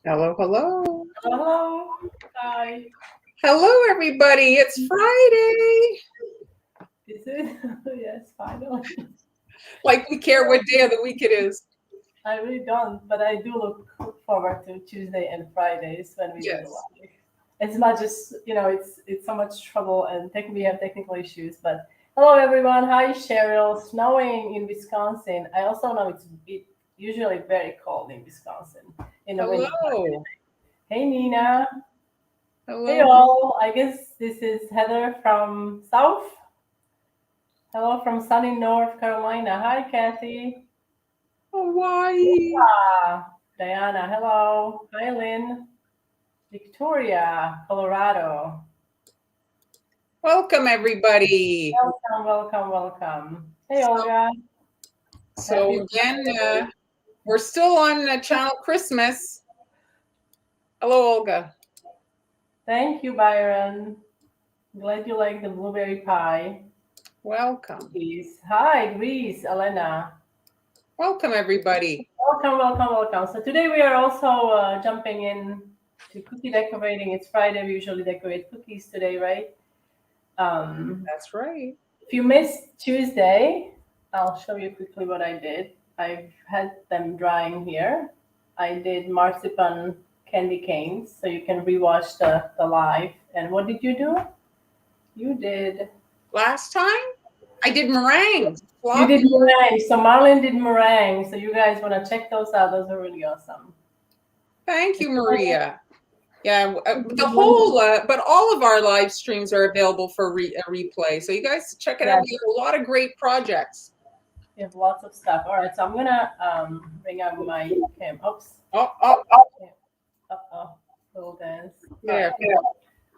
Hello, hello. Hello. Hi. Hello, everybody. It's Friday. Is it? Yes, finally. Like we care what day of the week it is. I really don't, but I do look forward to Tuesday and Fridays when we do the Yes. live. It's not just it's so much trouble and we have technical issues. But hello everyone. Hi Cheryl. Snowing in Wisconsin. I also know it's usually very cold in Wisconsin in the winter time. Hello. Hey Nina. Hey Hello. all. I guess this is Heather from South. Hello from sunny North Carolina. Hi, Kathy. Hawaii. Diana, hello. Hi, Lynn. Victoria, Colorado. Welcome, everybody. Welcome, welcome, welcome. Hey, So, Olga. so Happy again, Friday. we're still on channel Christmas. Hello, Olga. Thank you, Byron. Glad you like the blueberry pie. Welcome. Please. Hi, Greece, Elena. Welcome, everybody. Welcome, welcome, welcome. So today we are also jumping in to cookie decorating. It's Friday. We usually decorate cookies today, right? Um, That's right. If you missed Tuesday, I'll show you quickly what I did. I've had them drying here. I did marzipan candy canes, so you can rewatch the live. And what did you do? You did Last time I did meringues. you did Floppy. meringue. So Marlon did meringue. So you guys want to check those out? Those are really awesome. Thank you, Maria. Yeah, but all of our live streams are available for a replay. So you guys check it out. Yes, We have a lot of great projects. we have lots of stuff. All right, so I'm gonna bring out my cam. Oops. Oh, oh, Uh-oh. Little dance. All right. there.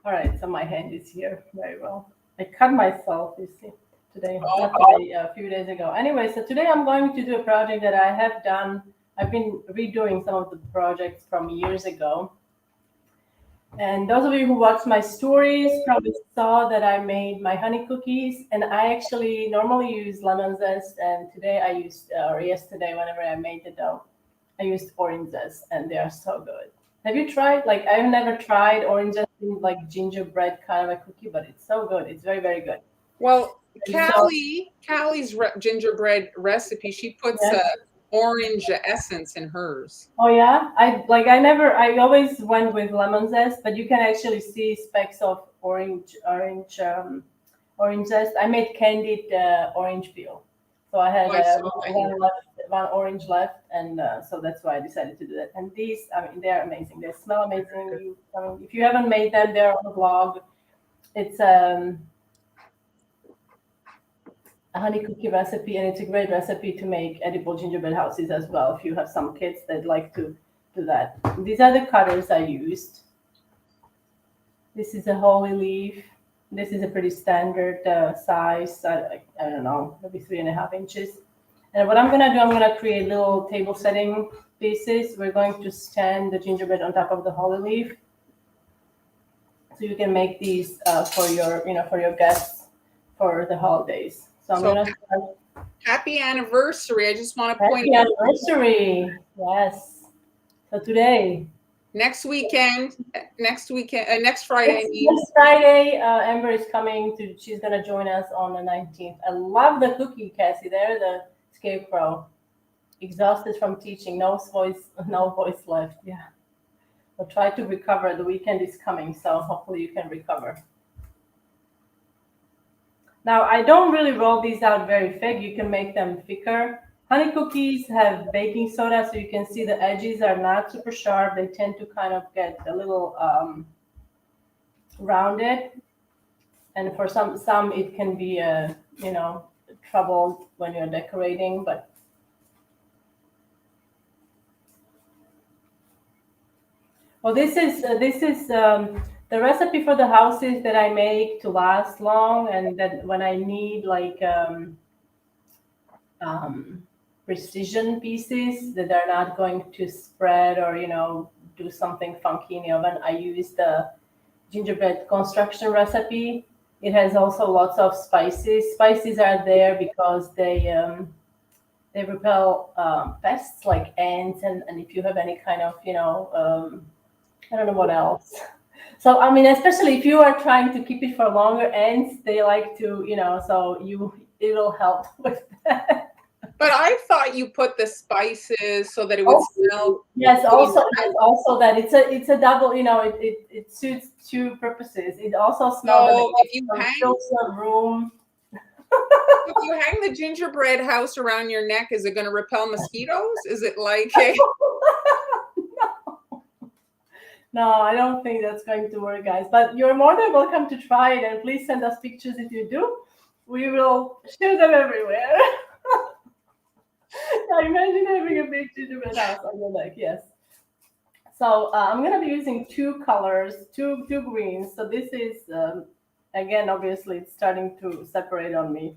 All right, so my hand is here very well. I cut myself, you see, today, Oh, not today, a few days ago. Anyway, so today I'm going to do a project that I have done. I've been redoing some of the projects from years ago. And those of you who watched my stories probably saw that I made my honey cookies. And I actually normally use lemon zest. And today I used, or yesterday, whenever I made the dough, I used orange zest, and they are so good. Have you tried? Like I've never tried orange zest in like gingerbread kind of a cookie, but it's so good. It's very very good. well, And so Callie's gingerbread recipe, she puts yes. orange essence in hers. Oh yeah. I always went with lemon zest, but you can actually see specks of orange zest. I made candied orange peel, so I Oh, had I saw that. Yeah. one orange left, and so that's why I decided to do that. And these, I mean, they're amazing. They smell amazing. I mean, if you haven't made them, they're on the blog. It's a honey cookie recipe, and it's a great recipe to make edible gingerbread houses as well. If you have some kids that like to do that, these are the cutters I used. This is a holy leaf. This is a pretty standard size. I don't know, maybe 3.5 inches. And what I'm gonna do, I'm gonna create little table setting pieces. We're going to stand the gingerbread on top of the holy leaf, so you can make these for your, for your guests for the holidays. So I'm So gonna start. happy anniversary. I just want to point Happy out anniversary! Yes. So today, next weekend, next Friday, I next, mean, next Friday, Amber is coming to. She's gonna join us on the 19th. I love the cookie, Cassie. There, the scarecrow, exhausted from teaching, no voice, no voice left. Yeah. We'll try to recover. The weekend is coming, so hopefully you can recover. Now, I don't really roll these out very thick. You can make them thicker. Honey cookies have baking soda, so you can see the edges are not super sharp. They tend to kind of get a little rounded, and for some it can be trouble when you're decorating. But well, this is the recipe for the houses that I make to last long, and that when I need like um, precision pieces that are not going to spread or do something funky in the oven. I use the gingerbread construction recipe. It has also lots of spices. Spices are there because they repel pests like ants, and if you have any kind of, I don't know what else. So I mean, especially if you are trying to keep it for longer, ants, they like to, so it'll help with that. But I thought you put the spices so that it would smell. Yes, also that it's a double, it suits two purposes. It also smells So and if you it hang, fills the room. if you hang the gingerbread house around your neck, is it going to repel mosquitoes? Is it like? No, I don't think that's going to work, guys. But you're more than welcome to try it, and please send us pictures if you do. We will share them everywhere. I imagine having a big gingerbread house on your neck. Yes. So I'm going to be using two colors, two greens. So this is, again, obviously it's starting to separate on me.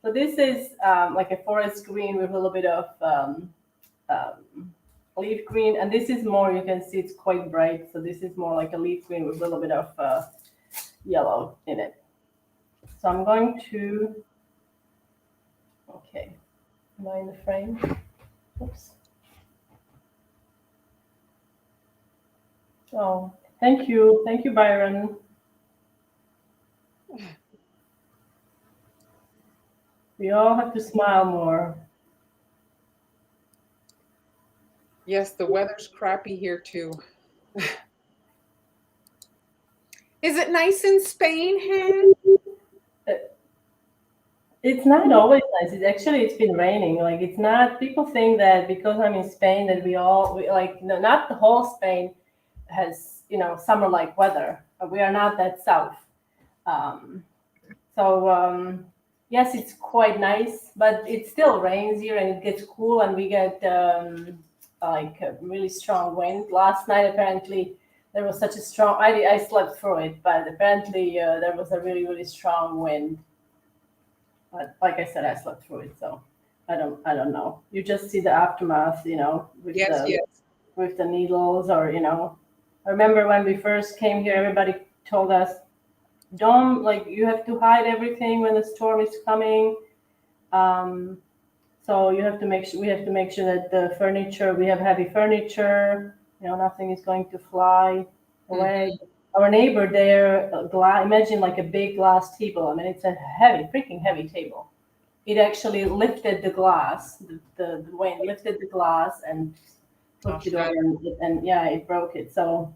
So this is like a forest green with a little bit of leaf green. And this is more, you can see it's quite bright. So this is more like a leaf green with a little bit of yellow in it. So I'm going to, okay, am I in the frame? Oops. Oh, thank you. Thank you, Byron. We all have to smile more. Yes, the weather's crappy here too. Is it nice in Spain, Han? It's not always nice. It's been raining. Like it's not. People think that because I'm in Spain that we like no, not the whole Spain has summer-like weather. We are not that south. Um, so yes, it's quite nice, but it still rains here and it gets cool and we get like a really strong wind. Last night apparently there was such a strong. I slept through it, but apparently there was a really really strong wind. But like I said, I slept through it, so I don't know. You just see the aftermath, with Yes. with the needles, or I remember when we first came here, everybody told us, "Don't you have to hide everything when the storm is coming." So you have to make sure we have to make sure that the furniture we have heavy furniture, nothing is going to fly away. Mm-hmm. Our neighbor there, imagine like a big glass table. I mean, it's a freaking heavy table. It actually lifted the glass. The wind lifted the glass and pushed it over, and yeah, it broke it. So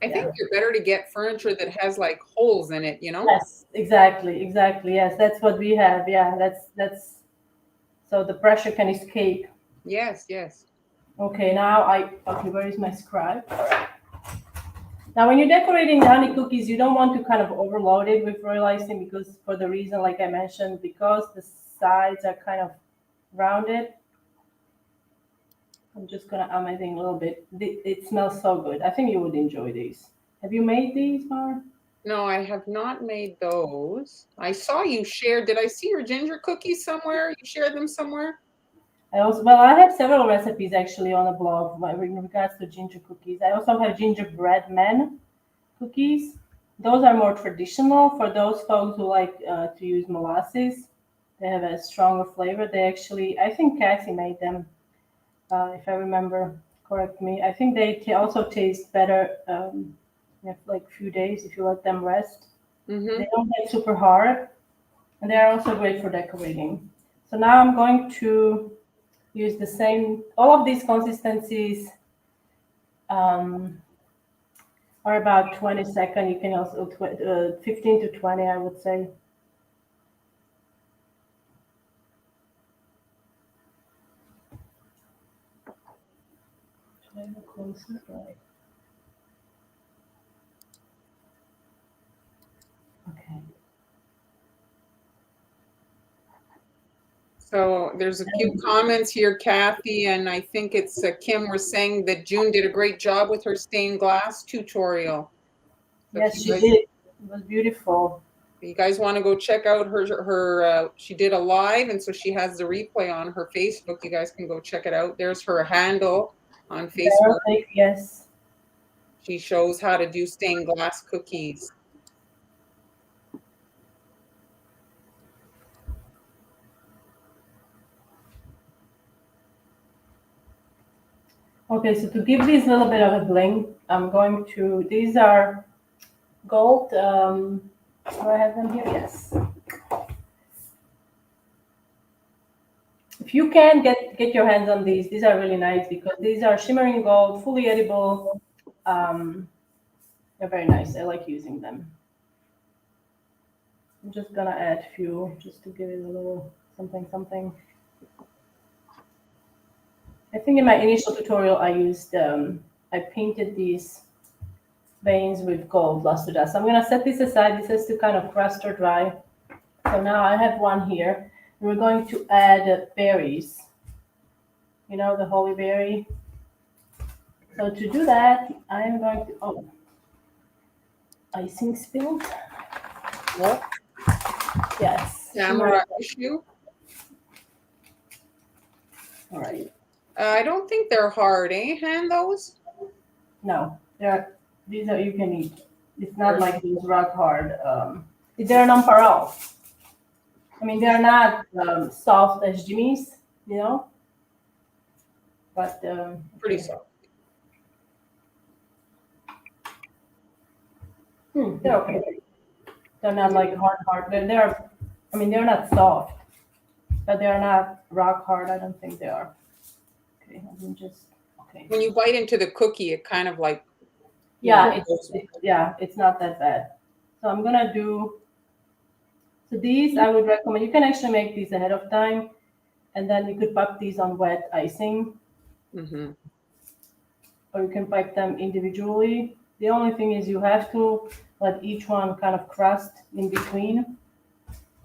I think you're better to get furniture that has like holes in it, Yes, exactly. Yes, that's what we have. Yeah, that's so the pressure can escape. Yes. Okay, where is my scribe? Now, when you're decorating the honey cookies, you don't want to kind of overload it with royal icing because for the reason, like I mentioned, because the sides are kind of rounded. I'm just gonna add my thing a little bit. It smells so good. I think you would enjoy these. Have you made these, Mar? No, I have not made those. I saw you share. Did I see your ginger cookies somewhere? You shared them somewhere? I have several recipes actually on the blog in regards to ginger cookies. I also have gingerbread men cookies. Those are more traditional for those folks who like to use molasses. They have a stronger flavor. I think Cassie made them, if I remember. Correct me. I think they also taste better like a few days if you let them rest. Mm-hmm. They don't get super hard, and they are also great for decorating. So now I'm going to use the same. All of these consistencies are about 20 seconds. You can also 15 to 20, I would say. Should I have a closer? Right. Okay. So there's a few comments here, Kathy, and I think it's Kim was saying that June did a great job with her stained glass tutorial. So Yes, she did. It was beautiful. You guys want to go check out her she did a live, and so she has the replay on her Facebook. You guys can go check it out. There's her handle on Facebook. Yes. She shows how to do stained glass cookies. Okay, so to give these a little bit of a bling, I'm going to, these are gold, do I have them here? Yes. If you can get your hands on these are really nice because these are shimmering gold, fully edible. They're very nice. I like using them. I'm just gonna add a few just to give it a little something. I think in my initial tutorial I used, I painted these veins with gold luster dust. So I'm gonna set this aside. This has to kind of crust or dry. So now I have one here. We're going to add berries. You know, the holy berry. So to do that, I'm going to, oh, icing spilled. What? Yes. Camera issue. All right. I don't think they're hard, eh? Hand those? No, these are you can eat. It's not like these rock hard. They're non-parole. I mean, they're not soft as Jimmy's, you know, but Pretty soft. They're okay. They're not like hard. They're, I mean, they're not soft, but they're not rock hard. I don't think they are. Okay, I can just okay. When you bite into the cookie, it kind of like yeah, it's not that bad. So I'm gonna do. So these I would recommend. You can actually make these ahead of time, and then you could pop these on wet icing, or you can pipe them individually. The only thing is you have to let each one kind of crust in between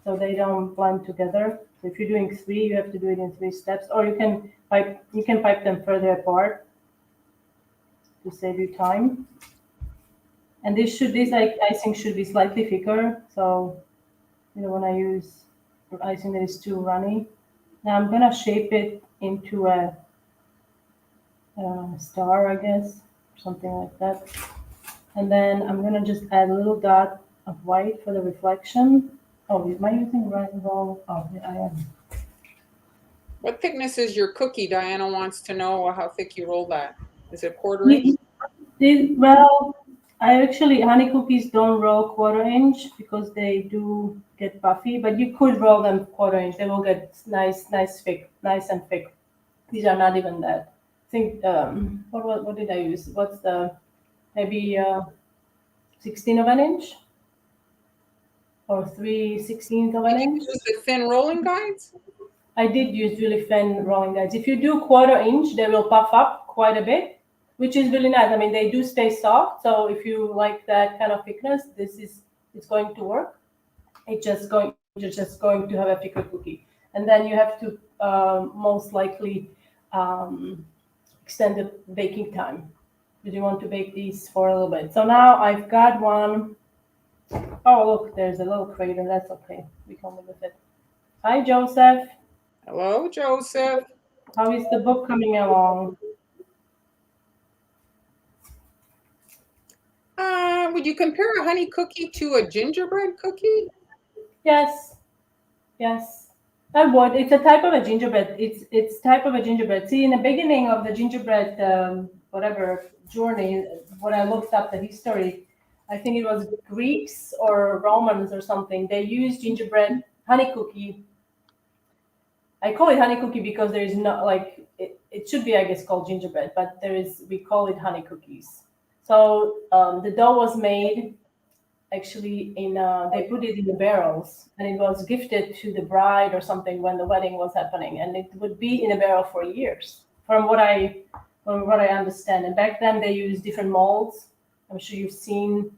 so they don't blend together. So if you're doing 3, you have to do it in 3 steps, or you can pipe them further apart to save you time. And this icing should be slightly thicker. So, you know, when I use icing that is too runny, now I'm gonna shape it into a star, I guess, something like that. And then I'm gonna just add a little dot of white for the reflection. Oh, am I using right and wrong? Oh, yeah, I am. What thickness is your cookie? Diana wants to know how thick you roll that. Is it 1/4 inch? Well, I actually, honey cookies don't roll 1/4 inch because they do get puffy, but you could roll them 1/4 inch. They will get nice and thick. These are not even that. I think, what did I use? What's the, maybe 16 of an inch? Or 3/16 of an inch? Did you use the thin rolling guides? I did use really thin rolling guides. If you do 1/4 inch, they will puff up quite a bit, which is really nice. I mean, they do stay soft. So if you like that kind of thickness, it's going to work. You're just going to have a thicker cookie. And then you have to most likely extend the baking time because you want to bake these for a little bit. So now I've got one. Oh, look, there's a little crater. That's okay. We can live with it. Hi, Joseph. Hello, Joseph. How is the book coming along? Would you compare a honey cookie to a gingerbread cookie? Yes. I would. It's a type of a gingerbread. It's type of a gingerbread. See, in the beginning of the gingerbread, whatever journey, when I looked up the history, I think it was Greeks or Romans or something. They used gingerbread honey cookie. I call it honey cookie because there is not like it should be, I guess, called gingerbread, but we call it honey cookies. So the dough was made actually they put it in the barrels, and it was gifted to the bride or something when the wedding was happening, and it would be in a barrel for years, from what I understand. And back then they used different molds. I'm sure you've seen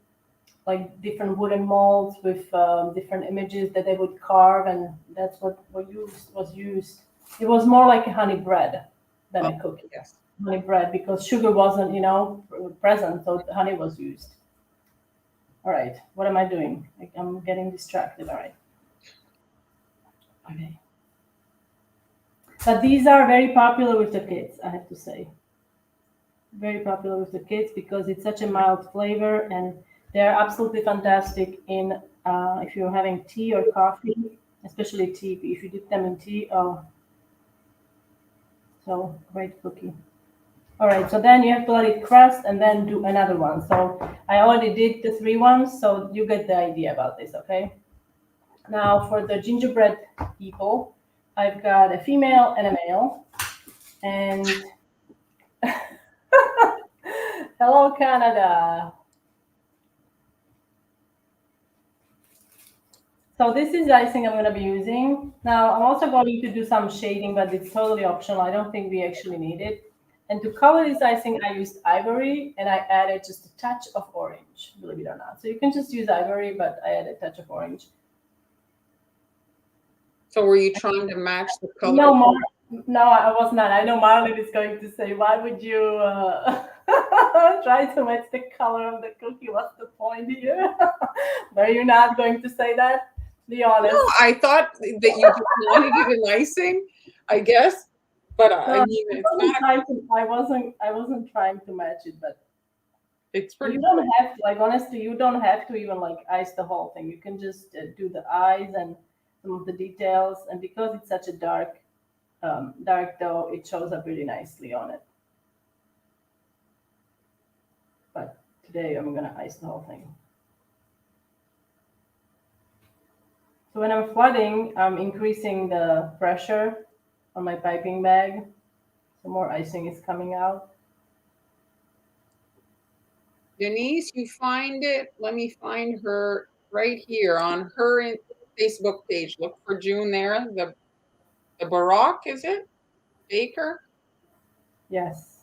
like different wooden molds with different images that they would carve, and that's what was used. It was more like a honey bread than a cookie. Yes. Honey bread, because sugar wasn't, present, so honey was used. All right, what am I doing? I'm getting distracted. All right. Okay. But these are very popular with the kids, I have to say. Very popular with the kids because it's such a mild flavor, and they're absolutely fantastic in if you're having tea or coffee, especially tea. If you dip them in tea, oh, so great cookie. All right, so then you have to let it crust and then do another one. So I already did the 3 ones, so you get the idea about this, okay? Now for the gingerbread people, I've got a female and a male. And hello, Canada. So this is the icing I'm going to be using. Now I'm also going to do some shading, but it's totally optional. I don't think we actually need it. And to color this icing, I used ivory and I added just a touch of orange, believe it or not. So you can just use ivory, but I added a touch of orange. So were you trying to match the color? No, I was not. I know Marlene is going to say, why would you try to match the color of the cookie? What's the point here? But you're not going to say that? Be honest. No, I thought that you just wanted it in icing, I guess. But I mean, I wasn't trying to match it, but it's pretty. You don't have to, like, honestly, you don't have to even like ice the whole thing. You can just do the eyes and some of the details, and because it's such a dark dough, it shows up really nicely on it. But today I'm gonna ice the whole thing. So when I'm flooding, I'm increasing the pressure on my piping bag, so more icing is coming out. Denise, you find it? Let me find her right here on her Facebook page. Look for June there. The Barack, is it? Baker? Yes.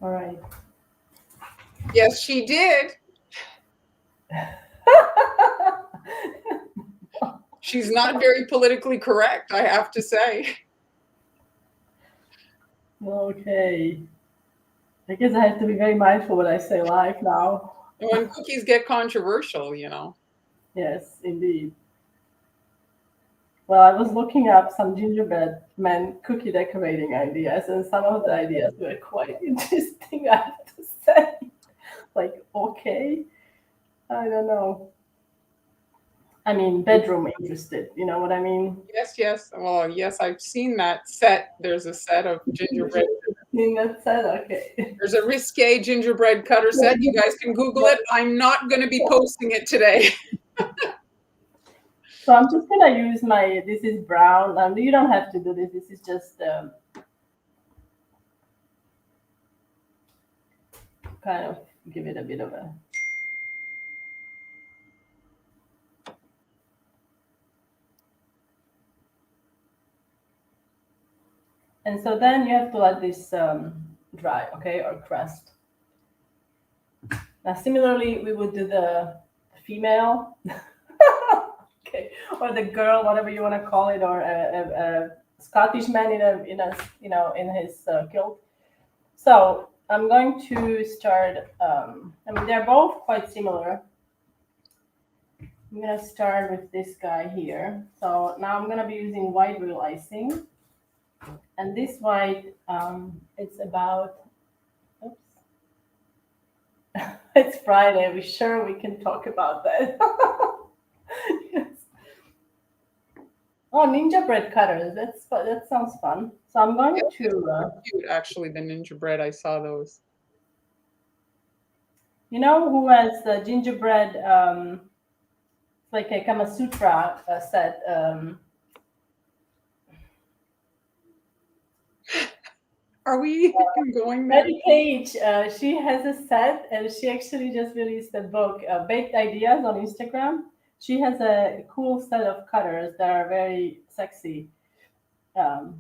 All right. Yes, she did. She's not very politically correct, I have to say. Okay. I guess I have to be very mindful what I say live now. When cookies get controversial, you know. Yes, indeed. Well, I was looking up some gingerbread man cookie decorating ideas, and some of the ideas were quite interesting, I have to say. Like, okay, I don't know. I mean, bedroom interested, you know what I mean? Yes. Well, yes, I've seen that set. There's a set of gingerbread. Seen that set? Okay. There's a risque gingerbread cutter set. You guys can Google it. I'm not going to be posting it today. So I'm just gonna use this is brown. You don't have to do this. This is just kind of give it a bit of a. And so then you have to let this dry, okay, or crust. Now, similarly, we would do the female, okay, or the girl, whatever you want to call it, or a Scottish man in his kilt. So I'm going to start. I mean, they're both quite similar. I'm gonna start with this guy here. So now I'm gonna be using white real icing. And this white, it's about, oops. It's Friday. We sure we can talk about that. Yes. Oh, gingerbread cutters. That sounds fun. So I'm going to. Cute, actually, the gingerbread. I saw those. You know who has the gingerbread? It's like a Kama Sutra set. Are we going there? Betty Page, she has a set, and she actually just released a book, Baked Ideas, on Instagram. She has a cool set of cutters that are very sexy. I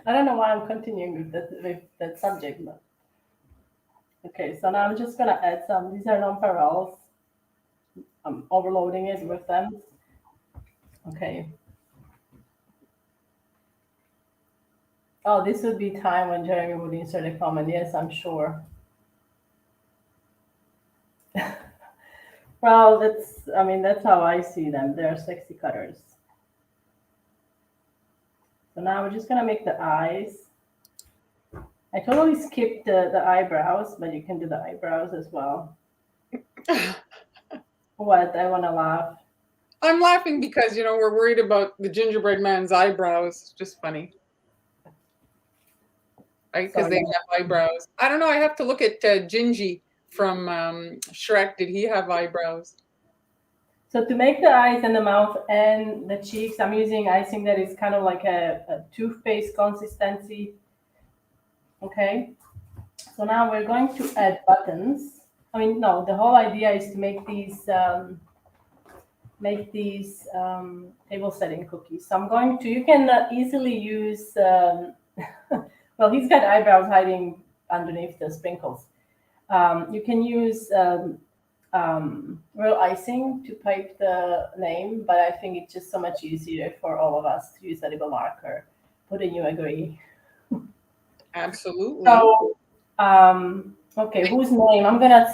don't know why I'm continuing with that subject, but okay. So now I'm just gonna add some. These are nonpareils. I'm overloading it with them. Okay. Oh, this would be time when Jeremy would insert a comment. Yes, I'm sure. Well, that's how I see them. They're sexy cutters. So now we're just gonna make the eyes. I totally skipped the eyebrows, but you can do the eyebrows as well. What? I wanna laugh. I'm laughing because, we're worried about the gingerbread man's eyebrows. Just funny. Right? Because So they yeah. have eyebrows. I don't know. I have to look at Gingy from Shrek. Did he have eyebrows? So to make the eyes and the mouth and the cheeks, I'm using icing that is kind of like a toothpaste consistency. Okay. So now we're going to add buttons. I mean, no, the whole idea is to make these table setting cookies. So I'm going to, you can easily use, well, he's got eyebrows hiding underneath the sprinkles. You can use real icing to pipe the name, but I think it's just so much easier for all of us to use edible marker. Wouldn't you agree? Absolutely. So, okay, whose name? I'm gonna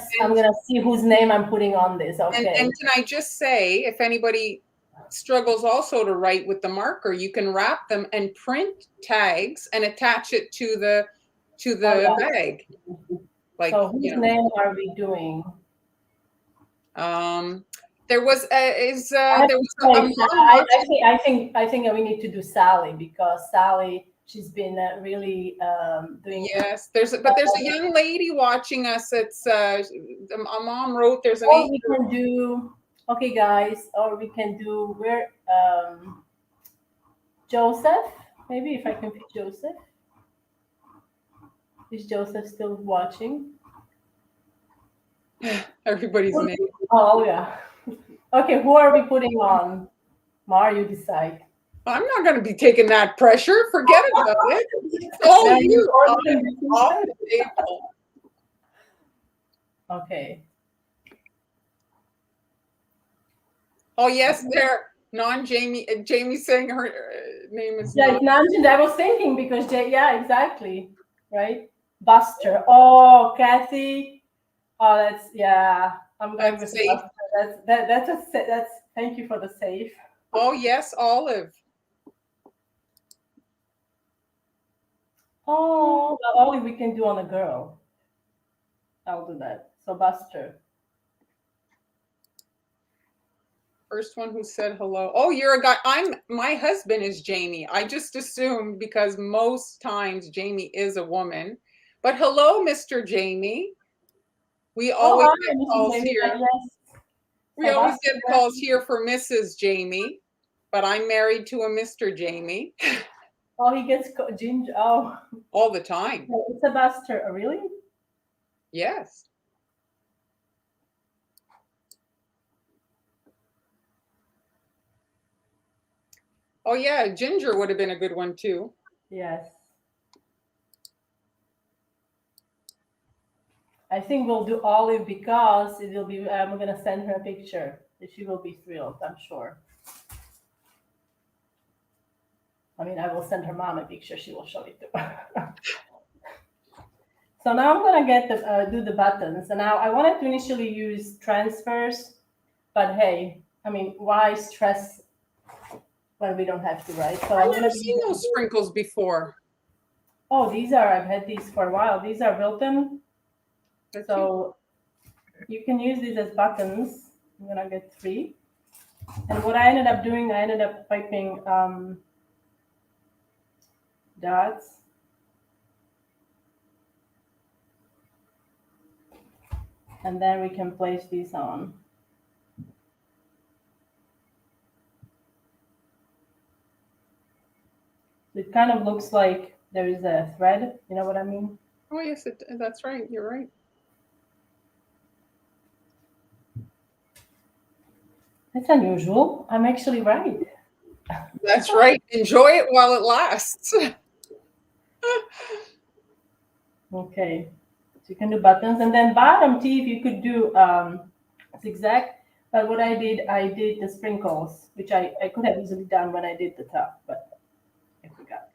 see whose name I'm putting on this. Okay. And can I just say, if anybody struggles also to write with the marker, you can wrap them and print tags and attach it to the bag. Like, so whose name are we doing? there was there was I think we need to do Sally because Sally, she's been really doing. Yes, there's a young lady watching us. It's a mom wrote. There's an Or we can do, okay, guys, or we can do where Joseph. Maybe if I can pick Joseph. Is Joseph still watching? Everybody's name. Oh yeah. Okay, who are we putting on? Mar, you decide. I'm not going to be taking that pressure. Forget about it. It's all you. Off the table. Okay. Oh yes, there. Non-Jamie. Jamie saying her name is. Yeah, it's non-gender. I was thinking because yeah, exactly, right? Buster. Oh, Kathy. Oh, that's yeah. I'm going with safe. Buster. That's. Thank you for the safe. Oh yes, Olive. Oh, well, Olive we can do on a girl. I'll do that. So Buster. First one who said hello. Oh, you're a guy. My husband is Jamie. I just assumed because most times Jamie is a woman. But hello, Mr. Jamie. We always get calls here. Yes. We always get calls here for Mrs. Jamie, but I'm married to a Mr. Jamie. Oh, he gets ginger. Oh, all the time. It's a Buster. Really? Yes. Oh yeah, Ginger would have been a good one too. Yes. I think we'll do Olive because it will be. I'm gonna send her a picture. She will be thrilled. I'm sure. I mean, I will send her mom a picture. She will show it to her. So now I'm gonna get the do the buttons. And now I wanted to initially use transfers, but hey, I mean, why stress when we don't have to, right? So I've never seen those sprinkles before. Oh, these are, I've had these for a while. These are Wilton. So you can use these as buttons. I'm gonna get 3. And what I ended up doing, I ended up piping dots. And then we can place these on. It kind of looks like there is a thread, you know what I mean? Oh yes, that's right, you're right. That's unusual. I'm actually right. That's right. Enjoy it while it lasts. Okay. So you can do buttons. And then bottom teeth, you could do zigzag. But what I did the sprinkles, which I could have easily done when I did the top, but I forgot.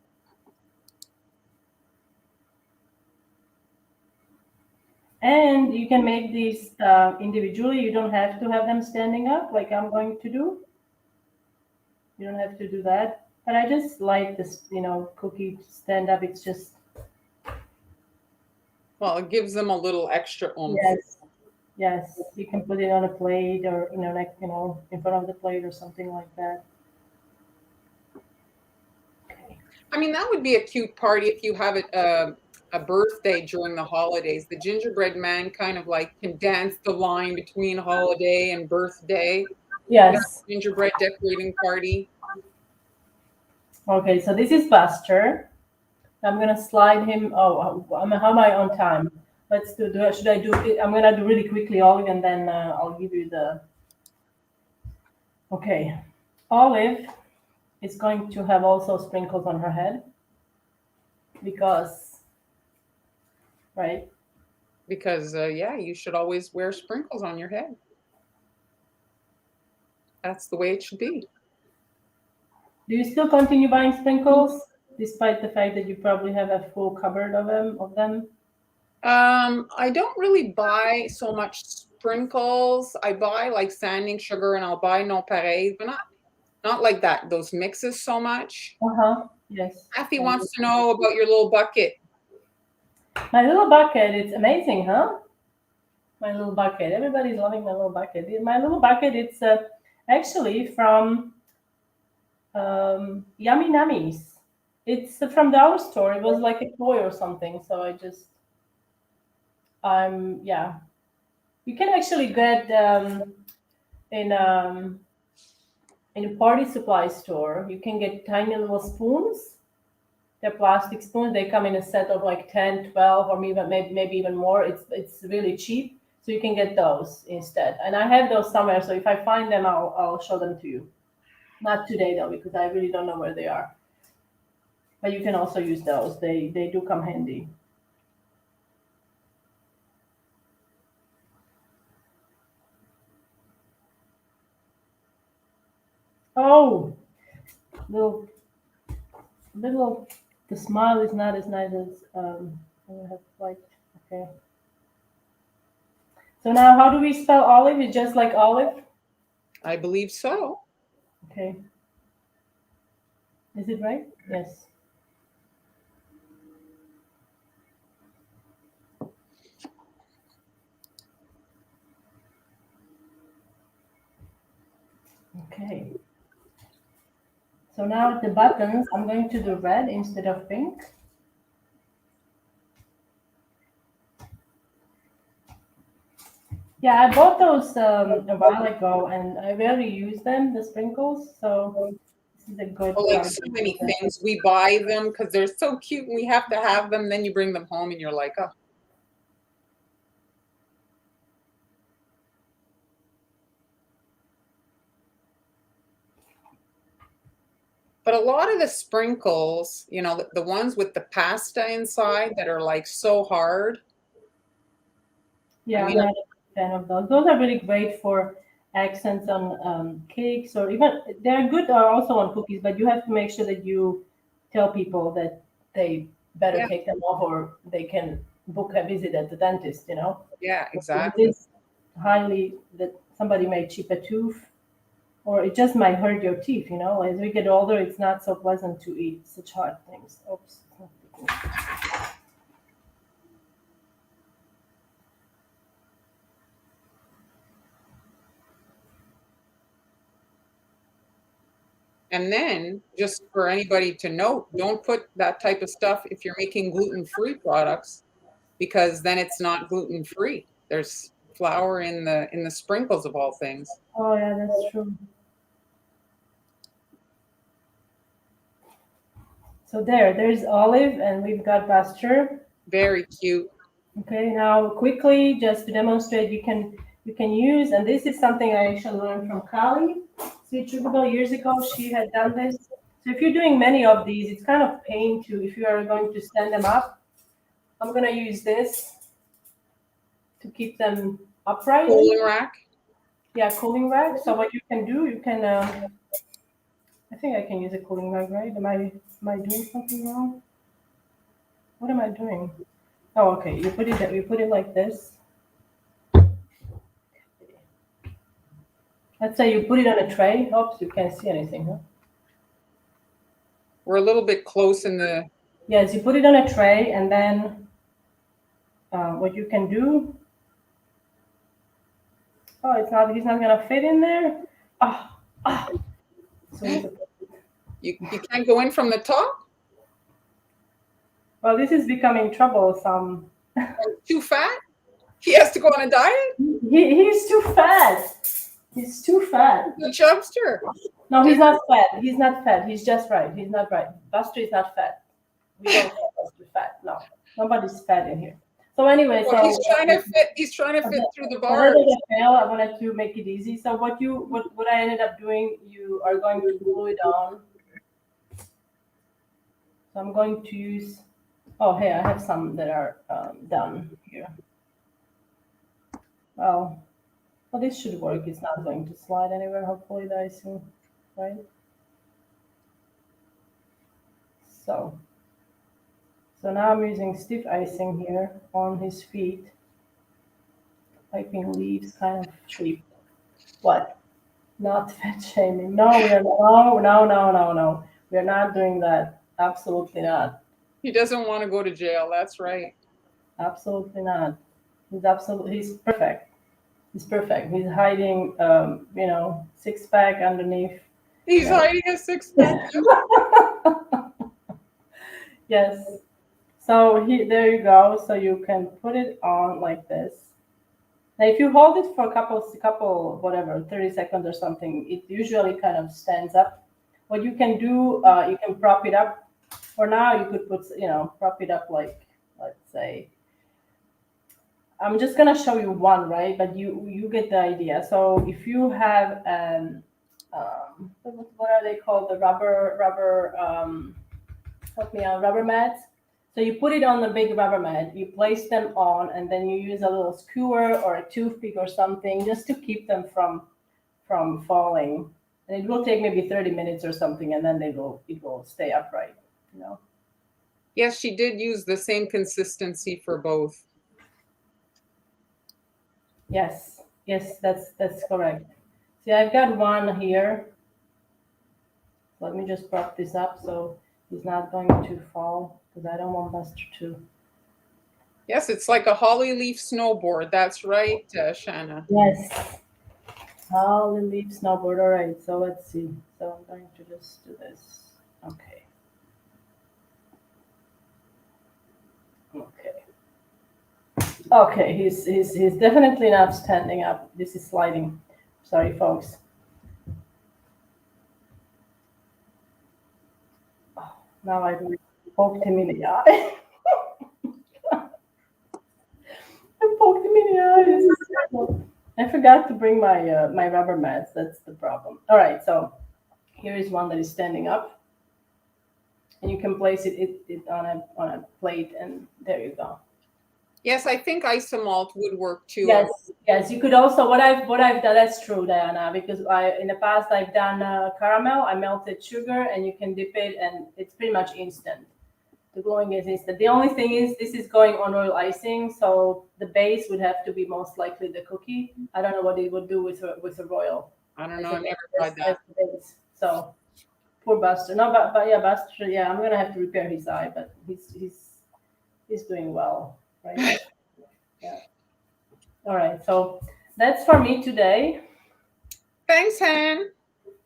And you can make these individually. You don't have to have them standing up like I'm going to do. You don't have to do that. But I just like this, cookie to stand up. It's just. Well, it gives them a little extra oomph. Yes. Yes, you can put it on a plate or like in front of the plate or something like that. Okay. I mean, that would be a cute party if you have it a birthday during the holidays. The gingerbread man kind of like can dance the line between holiday and birthday. Yes. Gingerbread decorating party. Okay, so this is Buster. I'm gonna slide him. Oh, how am I on time? Let's do. Should I do it? I'm gonna do really quickly, Olive, and then I'll give you the. Okay, Olive is going to have also sprinkles on her head because, right? Because yeah, you should always wear sprinkles on your head. That's the way it should be. Do you still continue buying sprinkles despite the fact that you probably have a full cupboard of them? I don't really buy so much sprinkles. I buy like sanding sugar and I'll buy nonpareil, but not like that. Those mixes so much. Uh-huh. Yes. Kathy wants to know about your little bucket. My little bucket, it's amazing, huh? My little bucket. Everybody's loving my little bucket. My little bucket, it's actually from Yummy Nummies. It's from dollar store. It was like a toy or something. So yeah. You can actually get in in a party supply store. You can get tiny little spoons. They're plastic spoons. They come in a set of like 10, 12, or maybe even more. It's really cheap. So you can get those instead. And I have those somewhere. So if I find them, I'll show them to you. Not today though, because I really don't know where they are. But you can also use those. They do come handy. Oh, little little. The smile is not as nice as I have liked. Okay. So now, how do we spell olive? It's just like olive. I believe so. Okay. Is it right? Yes. Okay. So now the buttons, I'm going to do red instead of pink. Yeah, I bought those a while ago, and I rarely use them, the sprinkles. So this is a good Well, like start. so many things, we buy them because they're so cute and we have to have them. Then you bring them home and you're like, oh. But a lot of the sprinkles, the ones with the pasta inside that are like so hard. Yeah, I I'm mean, not a fan of those. Those are really great for accents on cakes, or even they're good also on cookies. But you have to make sure that you tell people that they better yeah, take them off, or they can book a visit at the dentist. yeah, It exactly. is highly that somebody may chip a tooth, or it just might hurt your teeth. As we get older, it's not so pleasant to eat such hard things. Oops. And then, just for anybody to note, don't put that type of stuff if you're making gluten-free products, because then it's not gluten-free. There's flour in the sprinkles of all things. Oh yeah, that's true. So there's Olive, and we've got Buster. Very cute. Okay, now quickly, just to demonstrate, you can use, and this is something I actually learned from Kali. See, couple years ago, she had done this. So if you're doing many of these, it's kind of pain to, if you are going to stand them up. I'm gonna use this to keep them upright. Cooling rack. Yeah, cooling rack. So what you can do, you can. I think I can use a cooling rack, right? Am I doing something wrong? What am I doing? Oh, okay. You put it like this. Let's say you put it on a tray. Oops, you can't see anything, huh? We're a little bit close in the. Yes, you put it on a tray, and then what you can do Oh, it's not. He's not gonna fit in there. Ah, ah. So You can't go in from the top? well, this is becoming troublesome. Too fat? He has to go on a diet? He's too fat. He's too fat. The chubster. No, he's not fat. He's not fat. He's just right. He's not right. Buster is not fat. We don't call Buster fat. No, nobody's fat in here. So anyway, Well, so he's trying to fit. He's trying to fit through the so bars. let it fail. I wanted to make it easy. So what I ended up doing, you are going to glue it on. So I'm going to use. Oh, hey, I have some that are done here. Well, this should work. It's not going to slide anywhere. Hopefully, the icing, right? So now I'm using stiff icing here on his feet, piping leaves kind of shape. What? Not fat shaming. No, we are no. We are not doing that. Absolutely not. He doesn't want to go to jail. That's right. Absolutely not. He's perfect. He's perfect. He's hiding, six pack underneath. He's hiding a six pack. Yes. So there you go. So you can put it on like this. Now, if you hold it for a couple, whatever, 30 seconds or something, it usually kind of stands up. What you can do, you can prop it up. For now, you could put, prop it up like, let's say, I'm just gonna show you one, right? But you get the idea. So if you have, what are they called? The rubber, help me out, rubber mats. So you put it on the big rubber mat, you place them on, and then you use a little skewer or a toothpick or something just to keep them from falling. And it will take maybe 30 minutes or something, and then it will stay upright, Yes, she did use the same consistency for both. Yes, that's correct. See, I've got one here. Let me just prop this up so he's not going to fall, because I don't want Buster to. Yes, it's like a holly leaf snowboard. That's right, Shanna. Yes. Holly leaf snowboard. All right, so let's see. So I'm going to just do this. Okay. Okay, he's definitely not standing up. This is sliding. Sorry, folks. Oh, now I poked him in the eye. I poked him in the eye. This is terrible. I forgot to bring my my rubber mats. That's the problem. All right, so here is one that is standing up, and you can place it on a plate, and there you go. Yes, I think isomalt would work too. Yes. You could also what I've done. That's true, Diana, because in the past I've done caramel. I melted sugar, and you can dip it, and it's pretty much instant. The gluing is instant. The only thing is this is going on royal icing, so the base would have to be most likely the cookie. I don't know what it would do with a royal. I don't know. I never tried that. So poor Buster. No, but yeah, Buster. Yeah, I'm gonna have to repair his eye, but he's doing well, right? Yeah. All right. So that's for me today. Thanks, Han.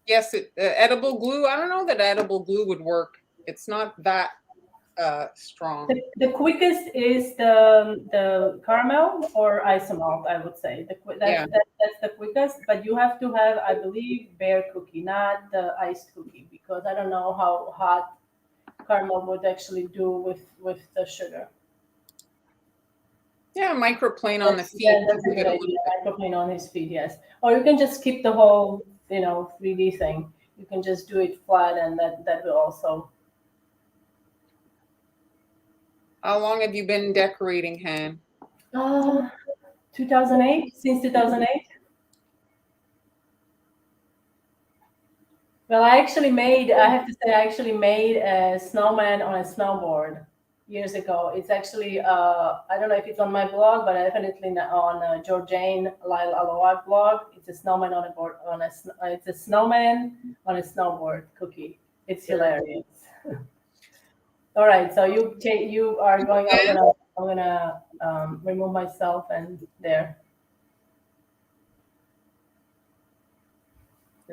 Yes, edible glue. I don't know that edible glue would work. It's not that strong. The quickest is the caramel or isomalt, I would say. That's the quickest, but you have to have, I believe, bare cookie, not the iced cookie, because I don't know how hot caramel would actually do with the sugar. Yeah, microplane on the feet. Yeah, that's a good idea. Microplane on his feet, yes. Or you can just keep the whole, 3D thing. You can just do it flat, and that will also. How long have you been decorating, Han? 2008, since 2008. Well, I have to say, I actually made a snowman on a snowboard years ago. It's actually, I don't know if it's on my blog, but definitely on Georgiane Lyle Aloha blog. It's a snowman on a board, it's a snowman on a snowboard cookie. It's hilarious. All right, so you are going. I'm gonna remove myself and there.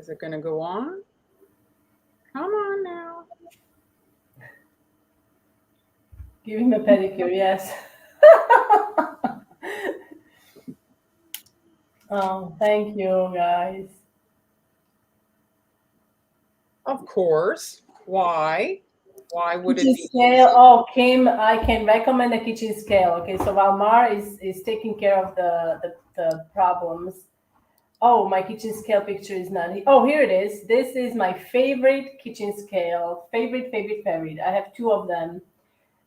Is it going to go on? Come on now. Give him a pedicure, yes. Oh, thank you, guys. Of course. Why? Why would it Kitchen be scale. easy? Oh, Kim, I can recommend a kitchen scale. Okay, so while Mar is taking care of the problems. Oh, my kitchen scale picture is not here. Oh, here it is. This is my favorite kitchen scale. Favorite. I have two of them.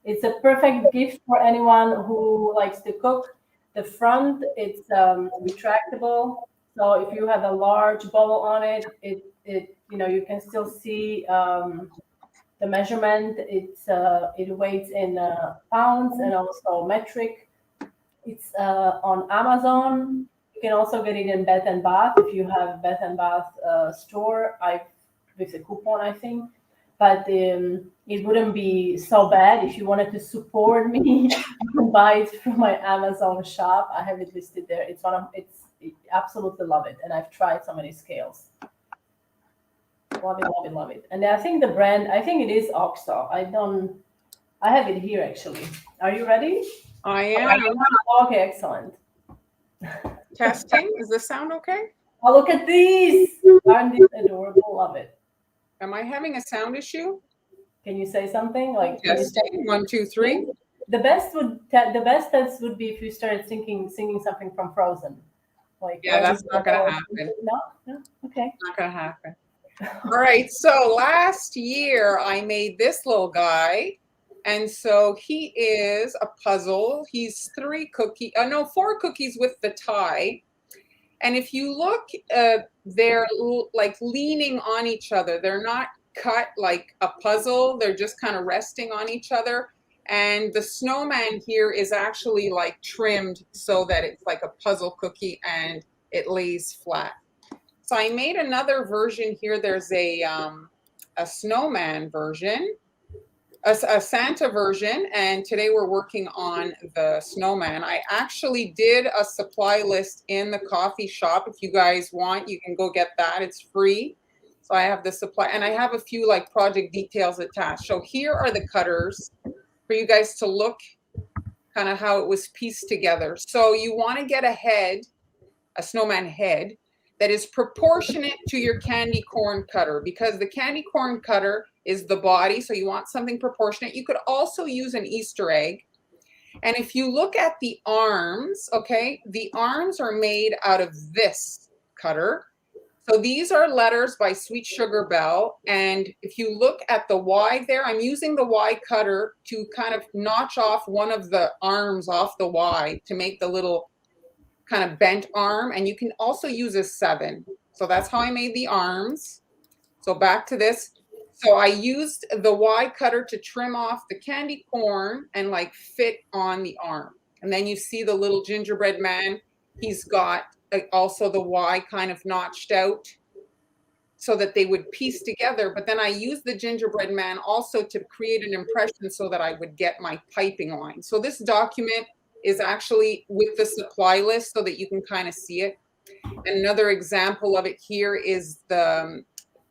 It's a perfect gift for anyone who likes to cook. The front, it's retractable. So if you have a large bowl on it, you can still see the measurement. It weighs in pounds and also metric. It's on Amazon. You can also get it in Bed and Bath if you have Bed and Bath store. With a coupon, I think. But it wouldn't be so bad if you wanted to support me. You can buy it from my Amazon shop. I have it listed there. Absolutely love it, and I've tried so many scales. Love it. And I think the brand, I think it is Oxo. I have it here actually. Are you ready? I am. Okay, excellent. Testing. Does this sound okay? Oh, look at these. Aren't these adorable? Love it. Am I having a sound issue? Can you say something? Like Testing. 1, 2, 3. The best test would be if you started singing something from Frozen. Like Yeah, that's not gonna happen. No? Okay. Not gonna happen. All right. So last year I made this little guy. And so he is a puzzle. He's 4 cookies with the tie. And if you look, they're like leaning on each other. They're not cut like a puzzle. They're just kind of resting on each other. And the snowman here is actually like trimmed so that it's like a puzzle cookie and it lays flat. So I made another version here. There's a snowman version, a Santa version, and today we're working on the snowman. I actually did a supply list in the coffee shop. If you guys want, you can go get that. It's free. So I have the supply, and I have a few like project details attached. So here are the cutters for you guys to look kind of how it was pieced together. So you want to get a snowman head that is proportionate to your candy corn cutter, because the candy corn cutter is the body, so you want something proportionate. You could also use an Easter egg. And if you look at the arms, okay, the arms are made out of this cutter. So these are letters by Sweet Sugar Belle. And if you look at the Y there, I'm using the Y cutter to kind of notch off one of the arms off the Y to make the little kind of bent arm. And you can also use a 7. So that's how I made the arms. So back to this. So I used the Y cutter to trim off the candy corn and like fit on the arm. And then you see the little gingerbread man. He's got also the Y kind of notched out so that they would piece together. But then I used the gingerbread man also to create an impression so that I would get my piping line. So this document is actually with the supply list so that you can kind of see it. Another example of it here is the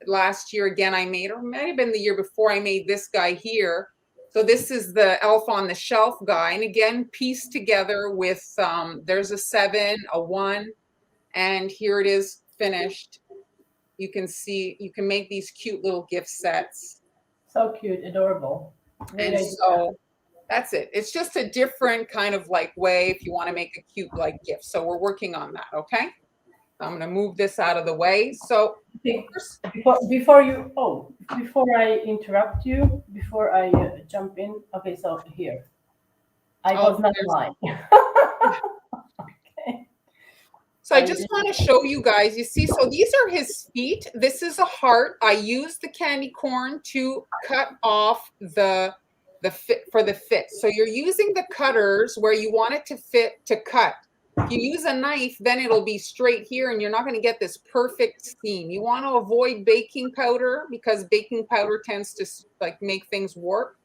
last year again I made, or it might have been the year before, I made this guy here. So this is the Elf on the Shelf guy, and again pieced together with there's a 7, a 1, and here it is finished. You can see, you can make these cute little gift sets. So cute, adorable. And so that's it. It's just a different kind of like way if you want to make a cute like gift. So we're working on that. Okay. I'm going to move this out of the way. So before I interrupt you, before I jump in. Okay, so here, I was not lying. Okay. So I just want to show you guys, you see, so these are his feet. This is a heart. I used the candy corn to cut off the fit for the fit. So you're using the cutters where you want it to fit to cut. If you use a knife, then it'll be straight here and you're not going to get this perfect seam. You want to avoid baking powder because baking powder tends to like make things warp.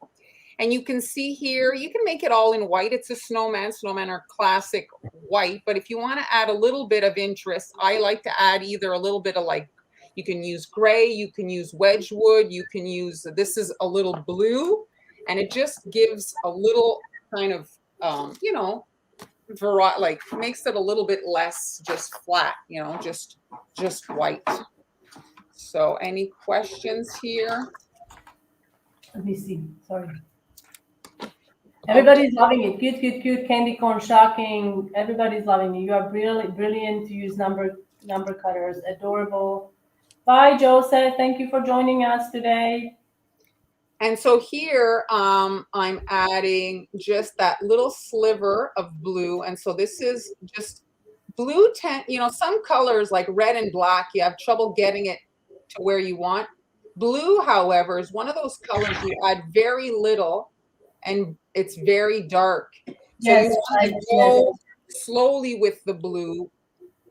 And you can see here, you can make it all in white. It's a snowman. Snowmen are classic white. But if you want to add a little bit of interest, I like to add either a little bit of like, You can use gray, you can use Wedgwood, you can use, this is a little blue, and it just gives a little kind of, you know, like makes it a little bit less just flat, you know, just white. So any questions here? Let me see. Sorry. Everybody's loving it. Cute, cute, cute. Candy corn, shocking. Everybody's loving it. You are brilliant to use number cutters. Adorable. Bye, Joseph. Thank you for joining us today. And so here I'm adding just that little sliver of blue. And so this is just blue, you know, some colors like red and black, you have trouble getting it to where you want. Blue, however, is one of those colors you add very little and it's very dark. So yes, you want to go slowly with the blue.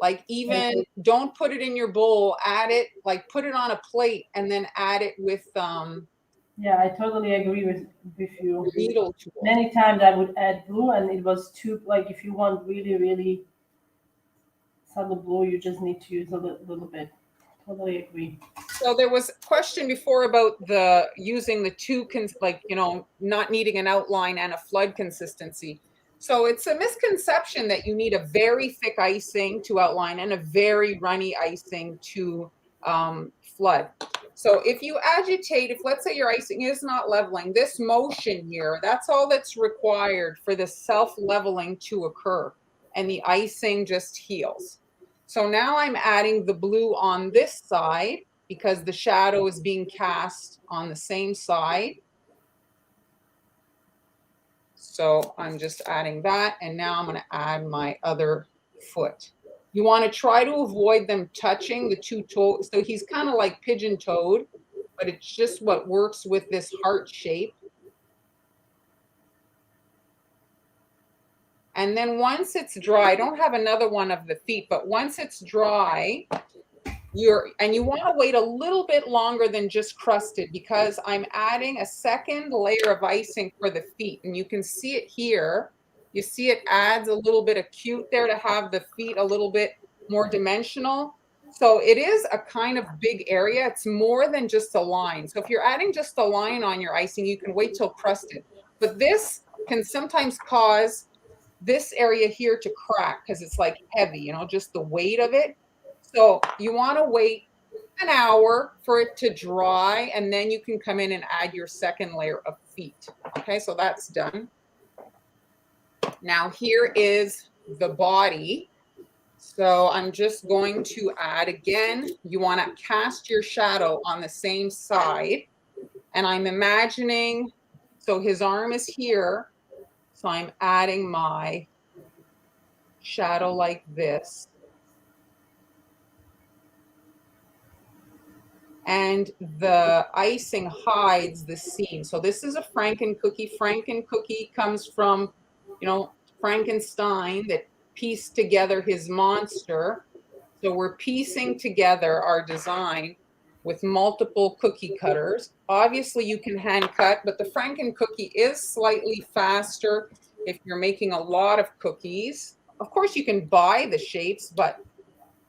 Like even don't put it in your bowl, add it, like put it on a plate and then add it with yeah, I totally agree with you. needle tool. Many times I would add blue and it was too, like if you want really, really subtle blue, you just need to use a little bit. Totally agree. So there was a question before about the using the two, like, you know, not needing an outline and a flood consistency. So it's a misconception that you need a very thick icing to outline and a very runny icing to flood. So if you agitate, if let's say your icing is not leveling, this motion here, that's all that's required for the self-leveling to occur, and the icing just heals. So now I'm adding the blue on this side because the shadow is being cast on the same side. So I'm just adding that, and now I'm going to add my other foot. You want to try to avoid them touching the two toes. So he's kind of like pigeon-toed, but it's just what works with this heart shape. And then once it's dry, I don't have another one of the feet, but once it's dry, you want to wait a little bit longer than just crusted because I'm adding a second layer of icing for the feet. And you can see it here. You see it adds a little bit of cute there to have the feet a little bit more dimensional. So it is a kind of big area. It's more than just a line. So if you're adding just a line on your icing, you can wait till crusted. But this can sometimes cause this area here to crack because it's like heavy, you know, just the weight of it. So you want to wait an hour for it to dry, and then you can come in and add your second layer of feet. Okay, so that's done. Now here is the body. So I'm just going to add again, you want to cast your shadow on the same side. And I'm imagining, so his arm is here. So I'm adding my shadow like this. And the icing hides the seam. So this is a Franken-cookie. Franken-cookie comes from, you know, Frankenstein that pieced together his monster. So we're piecing together our design with multiple cookie cutters. Obviously you can hand cut, but the Franken-cookie is slightly faster if you're making a lot of cookies. Of course you can buy the shapes, but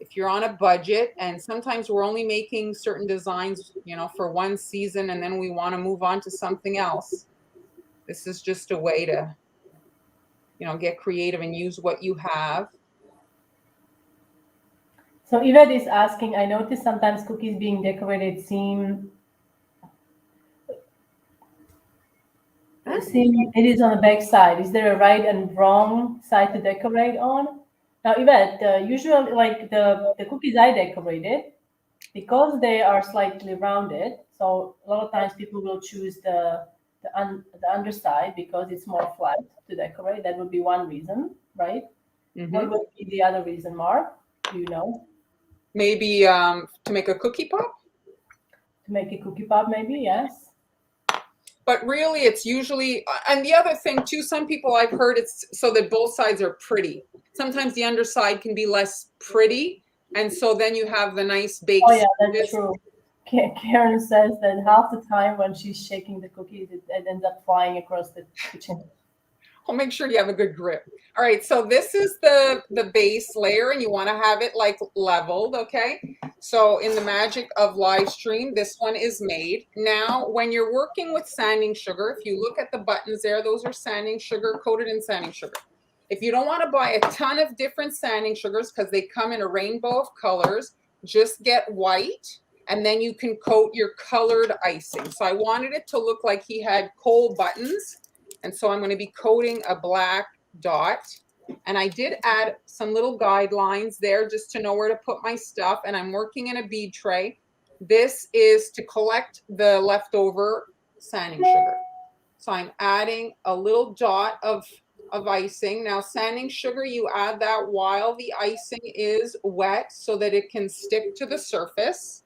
if you're on a budget, and sometimes we're only making certain designs, you know, for one season, and then we want to move on to something else. This is just a way to, you know, get creative and use what you have. So Yvette is asking, I noticed sometimes cookies being decorated seem it is on the back side. Is there a right and wrong side to decorate on? Now, Yvette, usually like the cookies I decorated, because they are slightly rounded, so a lot of times people will choose the underside because it's more flat to decorate. That would be one reason, right? Mm-hmm. What would be the other reason, Mark? Do you know? Maybe to make a cookie pop? To make a cookie pop, maybe, yes. But really, it's usually, and the other thing too, some people I've heard it's so that both sides are pretty. Sometimes the underside can be less pretty, and so then you have the nice baked. Oh yeah, that's true. Karen says that half the time when she's shaking the cookies, it ends up flying across the kitchen. I'll make sure you have a good grip. All right, so this is the base layer, and you want to have it like leveled, okay? So in the magic of Livestream, this one is made. Now, when you're working with sanding sugar, if you look at the buttons there, those are sanding sugar, coated in sanding sugar. If you don't want to buy a ton of different sanding sugars because they come in a rainbow of colors, just get white, and then you can coat your colored icing. So I wanted it to look like he had coal buttons, and so I'm going to be coating a black dot. And I did add some little guidelines there just to know where to put my stuff, and I'm working in a bead tray. This is to collect the leftover sanding sugar. So I'm adding a little dot of icing. Now, sanding sugar, you add that while the icing is wet so that it can stick to the surface.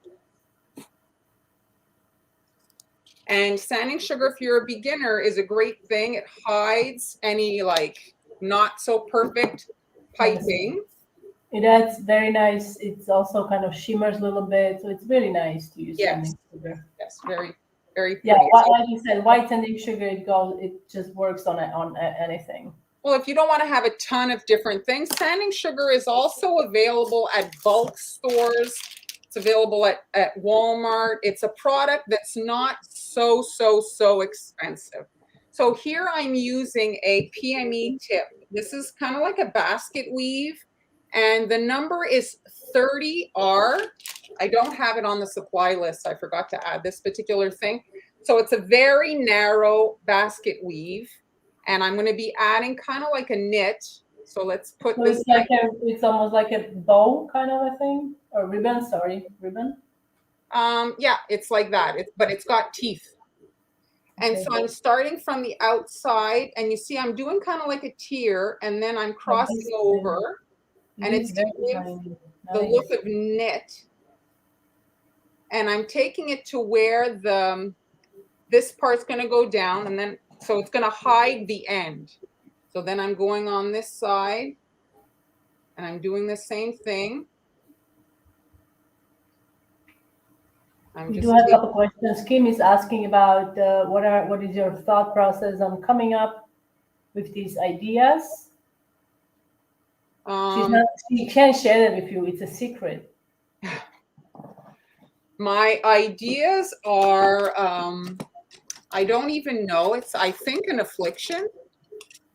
And sanding sugar, if you're a beginner, is a great thing. It hides any like not so perfect piping. It adds very nice. It's also kind of shimmers a little bit, so it's really nice to use sanding sugar. Yes, very, very pretty. Yeah, like you said, white sanding sugar, it just works on anything. Well, if you don't want to have a ton of different things, sanding sugar is also available at bulk stores. It's available at Walmart. It's a product that's not so expensive. So here I'm using a PME tip. This is kind of like a basket weave, and the number is 30R. I don't have it on the supply list. I forgot to add this particular thing. So it's a very narrow basket weave, and I'm going to be adding kind of like a knit. So let's put this. It's like it's almost like a bow kind of a thing, or ribbon. Sorry, ribbon. Yeah, it's like that. But it's got teeth. And so I'm starting from the outside, and you see I'm doing kind of like a tier, and then I'm crossing over, and it's to give the look of knit. And I'm taking it to where this part's going to go down, and then so it's going to hide the end. So then I'm going on this side, and I'm doing the same thing. We do have a couple questions. Kim is asking about what is your thought process on coming up with these ideas? She can't share them with you. It's a secret. My ideas are, I don't even know. It's, I think, an affliction.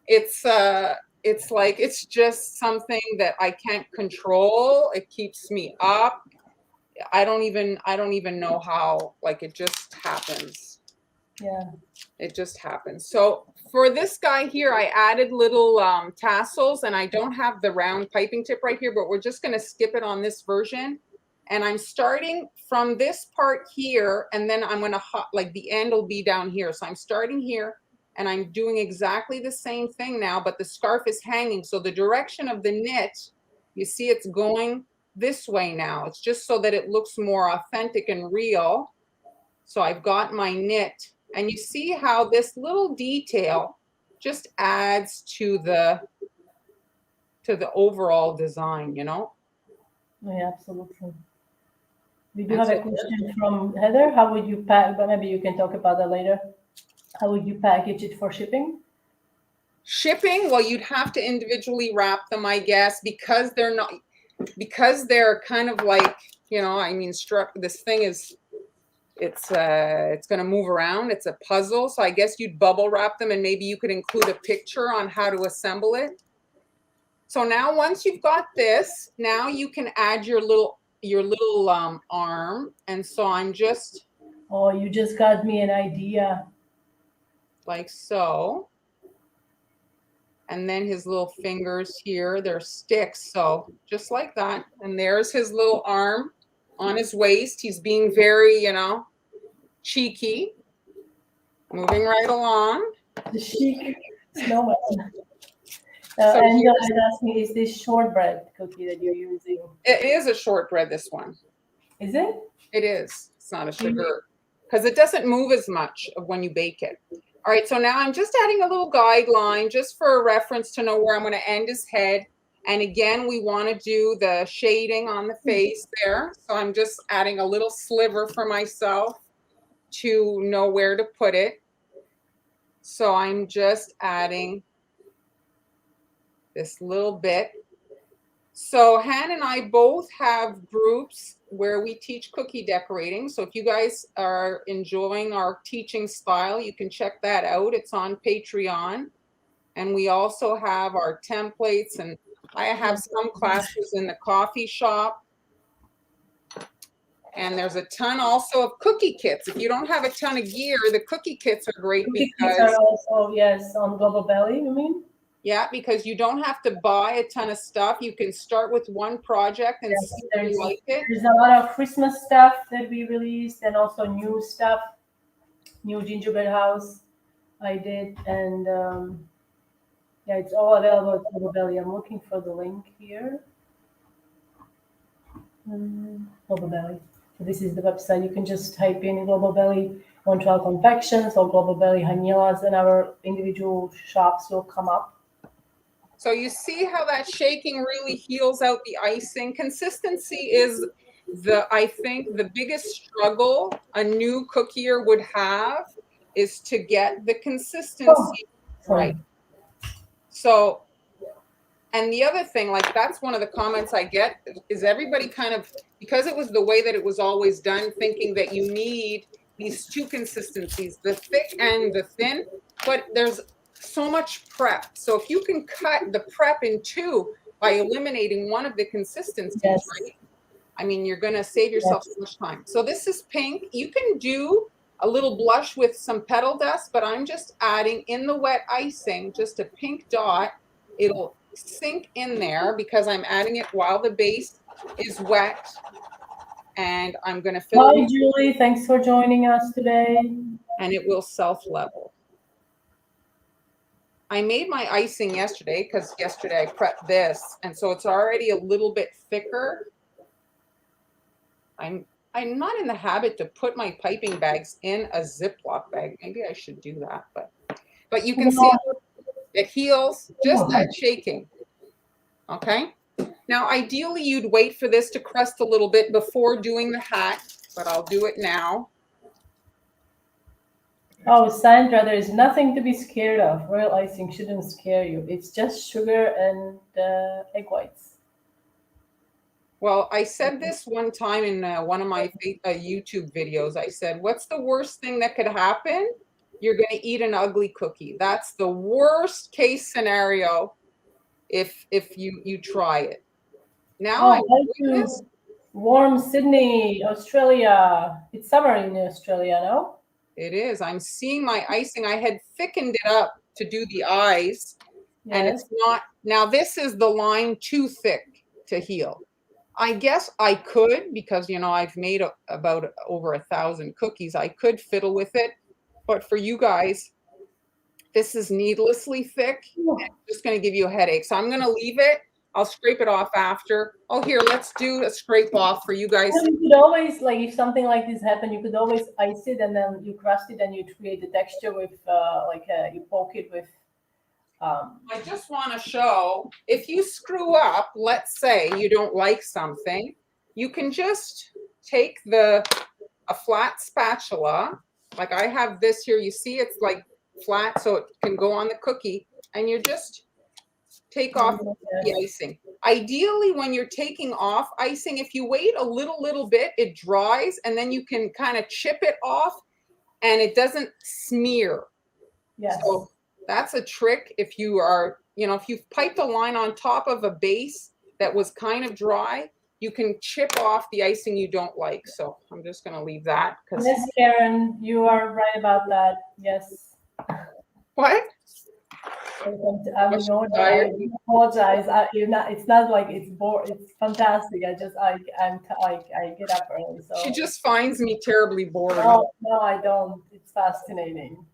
It's like, it's just something that I can't control. It keeps me up. I don't even know how, like, it just happens. Yeah. It just happens. So for this guy here, I added little tassels, and I don't have the round piping tip right here, but we're just going to skip it on this version. And I'm starting from this part here, and then I'm going to, like, the end will be down here. So I'm starting here, and I'm doing exactly the same thing now, but the scarf is hanging. So the direction of the knit, you see it's going this way now. It's just so that it looks more authentic and real. So I've got my knit, and you see how this little detail just adds to the overall design, you know? Yeah, absolutely. We do have a question from Heather. How would you pack, but maybe you can talk about that later. How would you package it for shipping? Shipping, well, you'd have to individually wrap them, I guess, because they're kind of like, you know, I mean, this thing is, it's going to move around. It's a puzzle. So I guess you'd bubble wrap them, and maybe you could include a picture on how to assemble it. So now once you've got this, now you can add your little arm. And so I'm just. Oh, you just got me an idea. Like so. And then his little fingers here, they're sticks. So just like that. And there's his little arm on his waist. He's being very, you know, cheeky. Moving right along. The chic snowman. Angela is asking, is this shortbread cookie that you're using? It is a shortbread, this one. Is it? It is. It's not a sugar. Because it doesn't move as much when you bake it. All right, so now I'm just adding a little guideline just for a reference to know where I'm going to end his head. And again, we want to do the shading on the face there. So I'm just adding a little sliver for myself to know where to put it. So I'm just adding this little bit. So Han and I both have groups where we teach cookie decorating. So if you guys are enjoying our teaching style, you can check that out. It's on Patreon. And we also have our templates, and I have some classes in the coffee shop. And there's a ton also of cookie kits. If you don't have a ton of gear, the cookie kits are great Cookie because kits are also, yes, on Global Belly, you mean? yeah, because you don't have to buy a ton of stuff. You can start with one project and Yes, see if you like it. there's a lot of Christmas stuff that we released, and also new stuff, new gingerbread house I did, and yeah, it's all available at Global Belly. I'm looking for the link here. Global Belly. So this is the website. You can just type in Global Belly Montreal Confections or Global Belly Hanilas, and our individual shops will come up. So you see how that shaking really heals out the icing. Consistency is I think the biggest struggle a new cookier would have is to get the consistency right. So, and the other thing, like that's one of the comments I get is everybody kind of, because it was the way that it was always done, thinking that you need these two consistencies, the thick and the thin, but there's so much prep. So if you can cut the prep in two by eliminating one of the consistencies, Yes. right? I mean, you're going to save yourself so much time. So this is pink. You can do a little blush with some petal dust, but I'm just adding in the wet icing, just a pink dot. It'll sink in there because I'm adding it while the base is wet. And I'm going to fill Hi, Julie. Thanks for joining us today. And it will self-level. I made my icing yesterday because yesterday I prepped this. And so it's already a little bit thicker. I'm not in the habit to put my piping bags in a Ziploc bag. Maybe I should do that, but you can see it heals just that shaking. Okay. Now, ideally, you'd wait for this to crust a little bit before doing the hat, but I'll do it now. Oh, Sandra, there is nothing to be scared of. Royal icing shouldn't scare you. It's just sugar and egg whites. Well, I said this one time in one of my YouTube videos. I said, what's the worst thing that could happen? You're going to eat an ugly cookie. That's the worst case scenario if you try it. Now I'm doing this. Warm Sydney, Australia. It's summer in Australia, no? It is. I'm seeing my icing. I had thickened it up to do the eyes, and it's not. Now this is the line too thick to heal. I guess I could, because, you know, I've made about over 1,000 cookies. I could fiddle with it, but for you guys, this is needlessly thick. And it's just going to give you a headache. So I'm going to leave it. I'll scrape it off after. Oh, here, let's do a scrape off for you guys. You could always, like, if something like this happened, you could always ice it and then you crust it and you create the texture with, you poke it with. I just want to show, if you screw up, let's say you don't like something, you can just take a flat spatula, like I have this here, you see it's like flat so it can go on the cookie, and you just take off the icing. Ideally, when you're taking off icing, if you wait a little bit, it dries, and then you can kind of chip it off and it doesn't smear. Yes. So that's a trick if you are, you know, if you've piped a line on top of a base that was kind of dry, you can chip off the icing you don't like. So I'm just going to leave that. Yes, Karen, you are right about that. Yes. What? I apologize. It's not like it's bored. It's fantastic. I get up early. So she just finds me terribly boring. No, I don't. It's fascinating.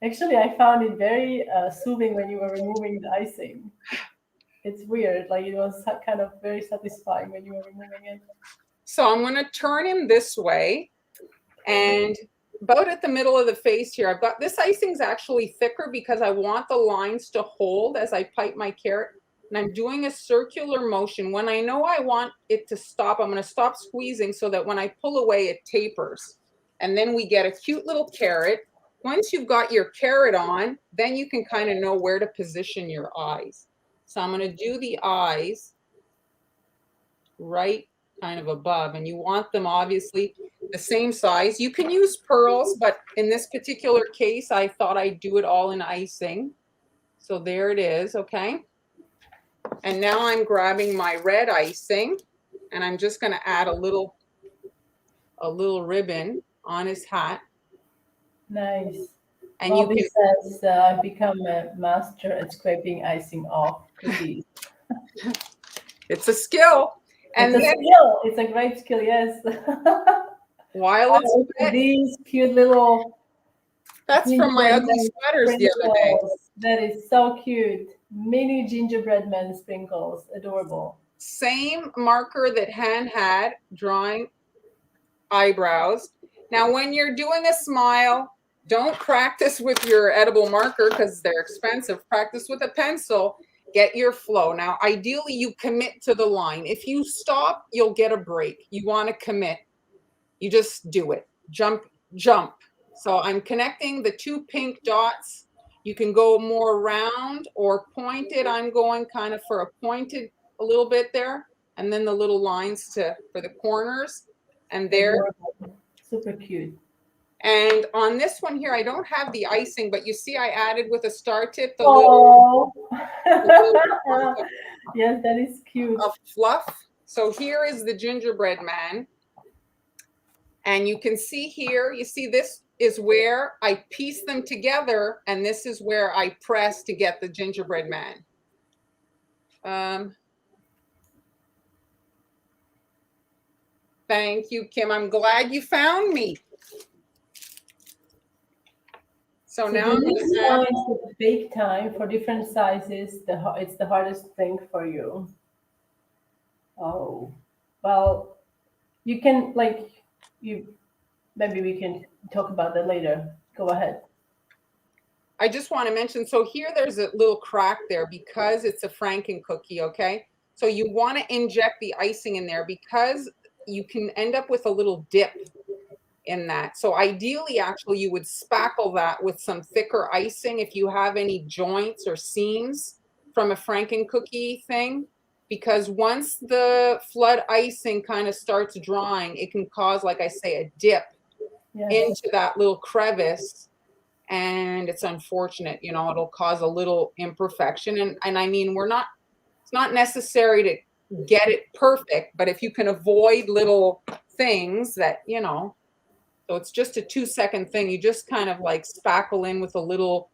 Actually, I found it very soothing when you were removing the icing. It's weird. Like, it was kind of very satisfying when you were removing it. So I'm going to turn him this way, and about at the middle of the face here, I've got this icing's actually thicker because I want the lines to hold as I pipe my carrot, and I'm doing a circular motion. When I know I want it to stop, I'm going to stop squeezing so that when I pull away, it tapers, and then we get a cute little carrot. Once you've got your carrot on, then you can kind of know where to position your eyes. So I'm going to do the eyes right kind of above, and you want them obviously the same size. You can use pearls, but in this particular case, I thought I'd do it all in icing. So there it is, okay? And now I'm grabbing my red icing, and I'm just going to add a little ribbon on his hat. Nice. And Bobby you says, I've become a master at scraping icing off cookies. it's a skill. And It's a then skill. It's a great skill, yes. while it's wet, These cute little that's from my gingerbread ugly man sweaters the other day. sprinkles. That is so cute. Mini gingerbread man sprinkles. Adorable. Same marker that Han had drawing eyebrows. Now, when you're doing a smile, don't practice with your edible marker because they're expensive. Practice with a pencil. Get your flow. Now, ideally, you commit to the line. If you stop, you'll get a break. You want to commit. You just do it. Jump, jump. So I'm connecting the two pink dots. You can go more round or pointed. I'm going kind of for a pointed a little bit there, and then the little lines for the corners. And there. Adorable. Super cute. And on this one here, I don't have the icing, but you see I added with a star tip the Oh. little Yes, that is cute. of fluff. So here is the gingerbread man. And you can see here, you see this is where I piece them together, and this is where I press to get the gingerbread man. Thank you, Kim. I'm glad you found me. So now the next one is the bake time for different sizes. It's the hardest thing for you. Oh, well, you can maybe we can talk about that later. Go ahead. I just want to mention, so here there's a little crack there because it's a Franken-cookie, okay? So you want to inject the icing in there because you can end up with a little dip in that. So ideally, actually, you would spackle that with some thicker icing if you have any joints or seams from a Franken-cookie thing, because once the flood icing kind of starts drying, it can cause, like I say, a dip into that little crevice. And it's unfortunate, you know, it'll cause a little imperfection. And I mean, it's not necessary to get it perfect, but if you can avoid little things that, you know, so it's just a 2-second thing. You just kind of like spackle in with a little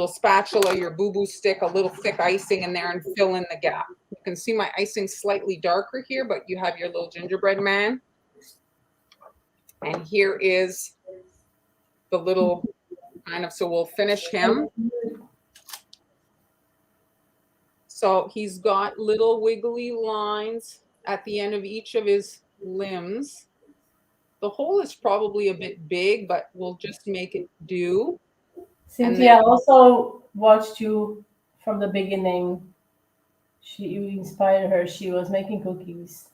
spatula, your boo-boo stick, a little thick icing in there and fill in the gap. You can see my icing slightly darker here, but you have your little gingerbread man. And here is the little kind of, so we'll finish him. So he's got little wiggly lines at the end of each of his limbs. The hole is probably a bit big, but we'll just make it do. Cynthia also watched you from the beginning. You inspired her. She was making cookies.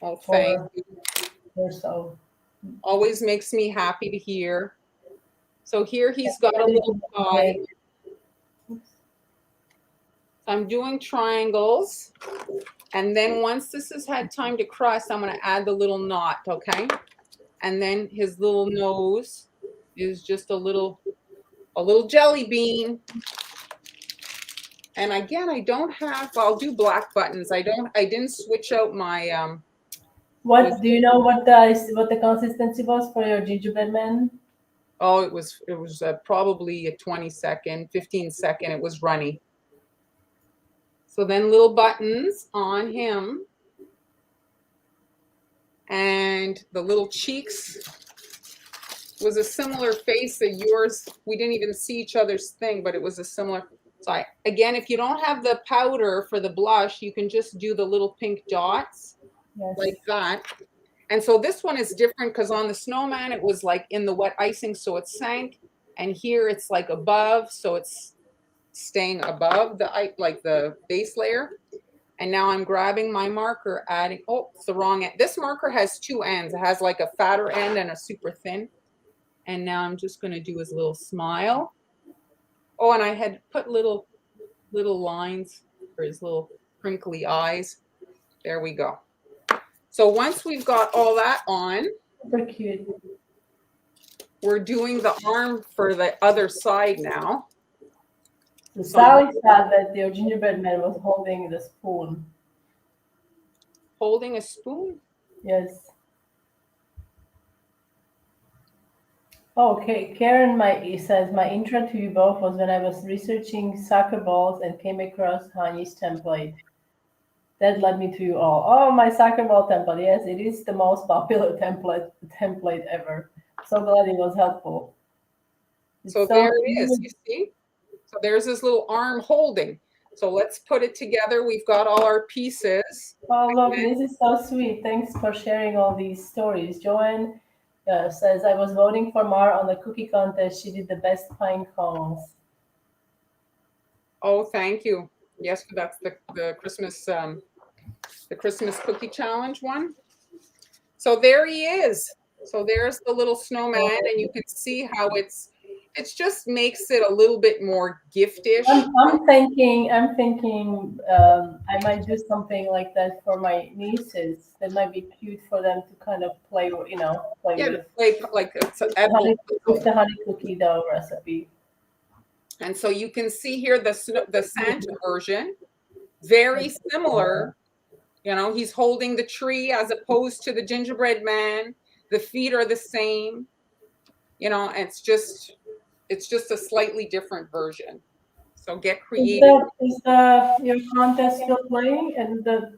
Oh, thank you. So always makes me happy to hear. So here he's got a little pie. I'm doing triangles. And then once this has had time to crust, I'm going to add the little knot, okay? And then his little nose is just a little jelly bean. And again, I don't have, I'll do black buttons. I didn't switch out my what do you know what the consistency was for your gingerbread man? Oh, it was probably a 20-second, 15-second. It was runny. So then little buttons on him. And the little cheeks was a similar face that yours. We didn't even see each other's thing, but it was a similar. So again, if you don't have the powder for the blush, you can just do the little pink dots like that. And so this one is different because on the snowman, it was like in the wet icing, so it sank. And here it's like above, so it's staying above the base layer. And now I'm grabbing my marker, adding, oh, it's the wrong end. This marker has two ends. It has like a fatter end and a super thin. And now I'm just going to do his little smile. Oh, and I had put little lines for his little crinkly eyes. There we go. So once we've got all that on, Super cute. we're doing the arm for the other side now. So Sally said that the gingerbread man was holding the spoon. Holding a spoon? Yes. Okay, Karen says, my intro to you both was when I was researching soccer balls and came across Hani's template. That led me to you all. Oh, my soccer ball template. Yes, it is the most popular template ever. So glad it was helpful. So there it is, you see? So there's this little arm holding. So let's put it together. We've got all our pieces. Oh, look, this is so sweet. Thanks for sharing all these stories. Joanne says, I was voting for Mar on the cookie contest. She did the best pine cones. Oh, thank you. Yes, that's the Christmas cookie challenge one. So there he is. So there's the little snowman, and you can see how it just makes it a little bit more giftish. I'm thinking I might do something like that for my nieces. That might be cute for them to kind of play with, like it's an edible with the honey cookie dough recipe. And so you can see here the Santa version, very similar. You know, he's holding the tree as opposed to the gingerbread man. The feet are the same. You know, and it's just a slightly different version. So get creative. Is your contest still playing and the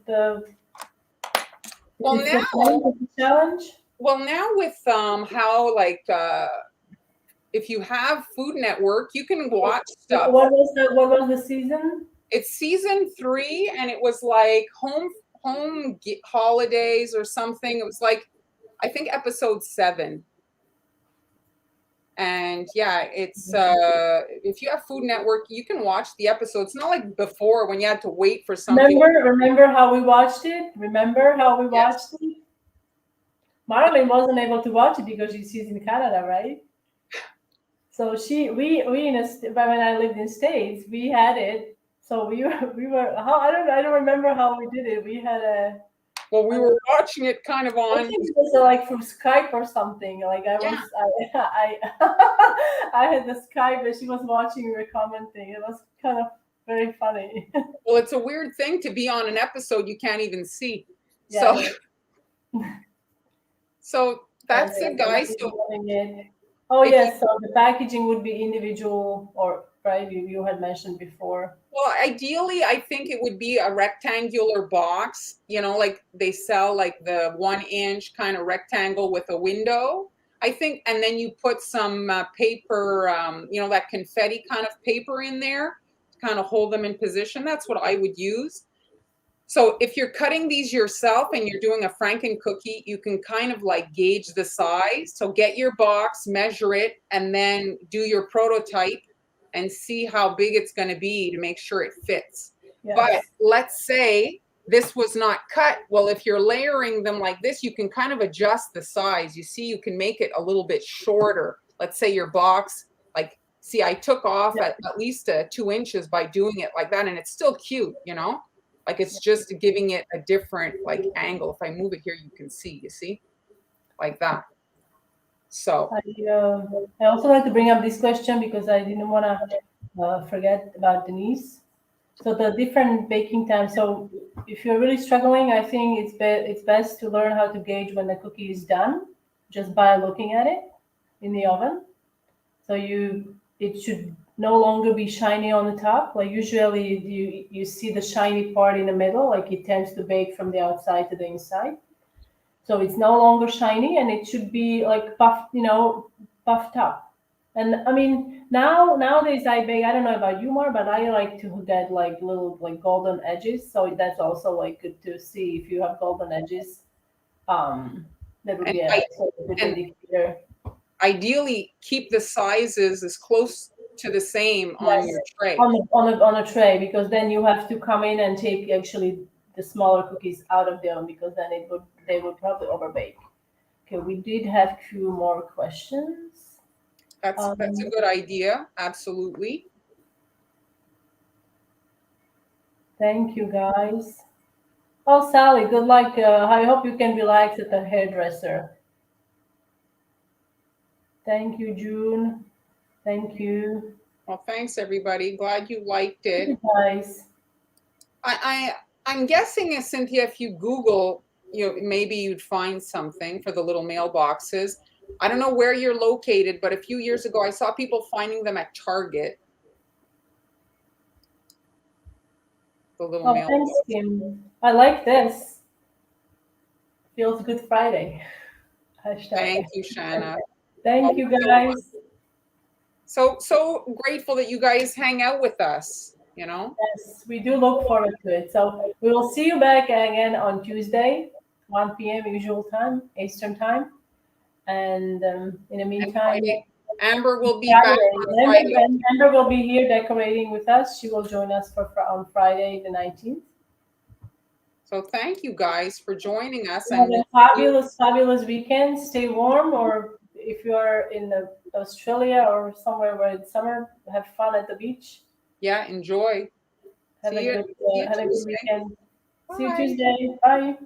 challenge? Well, now with how if you have Food Network, you can watch stuff. What was the season? It's season 3, and it was like home holidays or something. It was like, I think episode 7. And yeah, it's if you have Food Network, you can watch the episodes. It's not like before when you had to wait for something. Remember how we watched it? Yes. It? Marilyn wasn't able to watch it because she's in Canada, right? So we when I lived in States, we had it. So we were I don't remember how we did it. We had a we were watching it kind of on. I think it was like from Skype or something. Like I had the Skype, and she was watching, we were commenting. It was kind of very funny. Well, it's a weird thing to be on an episode you can't even see. Yeah, so that's it, guys. Oh yes, so the packaging would be individual, or right? You had mentioned before. Well, ideally, I think it would be a rectangular box. You know, like they sell like the 1-inch kind of rectangle with a window. I think, and then you put some paper, that confetti kind of paper in there to kind of hold them in position. That's what I would use. So if you're cutting these yourself and you're doing a Franken-cookie, you can kind of like gauge the size. So get your box, measure it, and then do your prototype and see how big it's going to be to make sure it fits. Yes. But let's say this was not cut. Well, if you're layering them like this, you can kind of adjust the size. You see, you can make it a little bit shorter. Let's say your box, I took off at least 2 inches by doing it like that, and it's still cute, Like it's just giving it a different angle. If I move it here, you can see, like that. So I also like to bring up this question because I didn't want to forget about Denise. So the different baking times. So if you're really struggling, I think it's best to learn how to gauge when the cookie is done just by looking at it in the oven. So it should no longer be shiny on the top. Like usually you see the shiny part in the middle, like it tends to bake from the outside to the inside. So it's no longer shiny, and it should be like puffed up. And I mean, nowadays I bake, I don't know about you more, but I like to get like little golden edges. So that's also good to see if you have golden edges. That would be a good indicator. Ideally, keep the sizes as close to the same on your tray. On a tray, because then you have to come in and take actually the smaller cookies out of the oven, because then they would probably overbake. Okay, we did have a few more questions. That's a good idea. Absolutely. Thank you, guys. Oh, Sally, good luck. I hope you can relax at the hairdresser. Thank you, June. Thank you. Well, thanks everybody. Glad you liked Thank it. you, guys. I'm guessing, Cynthia, if you Google, maybe you'd find something for the little mailboxes. I don't know where you're located, but a few years ago I saw people finding them at Target, the little Oh, thanks, mailbox. Kim. I like this. Feels Good Friday. Hashtag. Thank you, Shanna. Thank Well, you, we're guys. so grateful that you guys hang out with us. Yes, we do look forward to it. So we will see you back again on Tuesday, 1 p.m. usual time, Eastern time. And in the And meantime, Friday, Amber will be back Friday, on Friday. Amber will be here decorating with us. She will join us on Friday the 19th. So thank you guys for joining us, Have and a we'll see you. fabulous, fabulous weekend. Stay warm, or if you are in Australia or somewhere where it's summer, have fun at the beach. Yeah, enjoy. Have See a you. good, See you have a good Tuesday. weekend. See you Bye. Tuesday. Bye.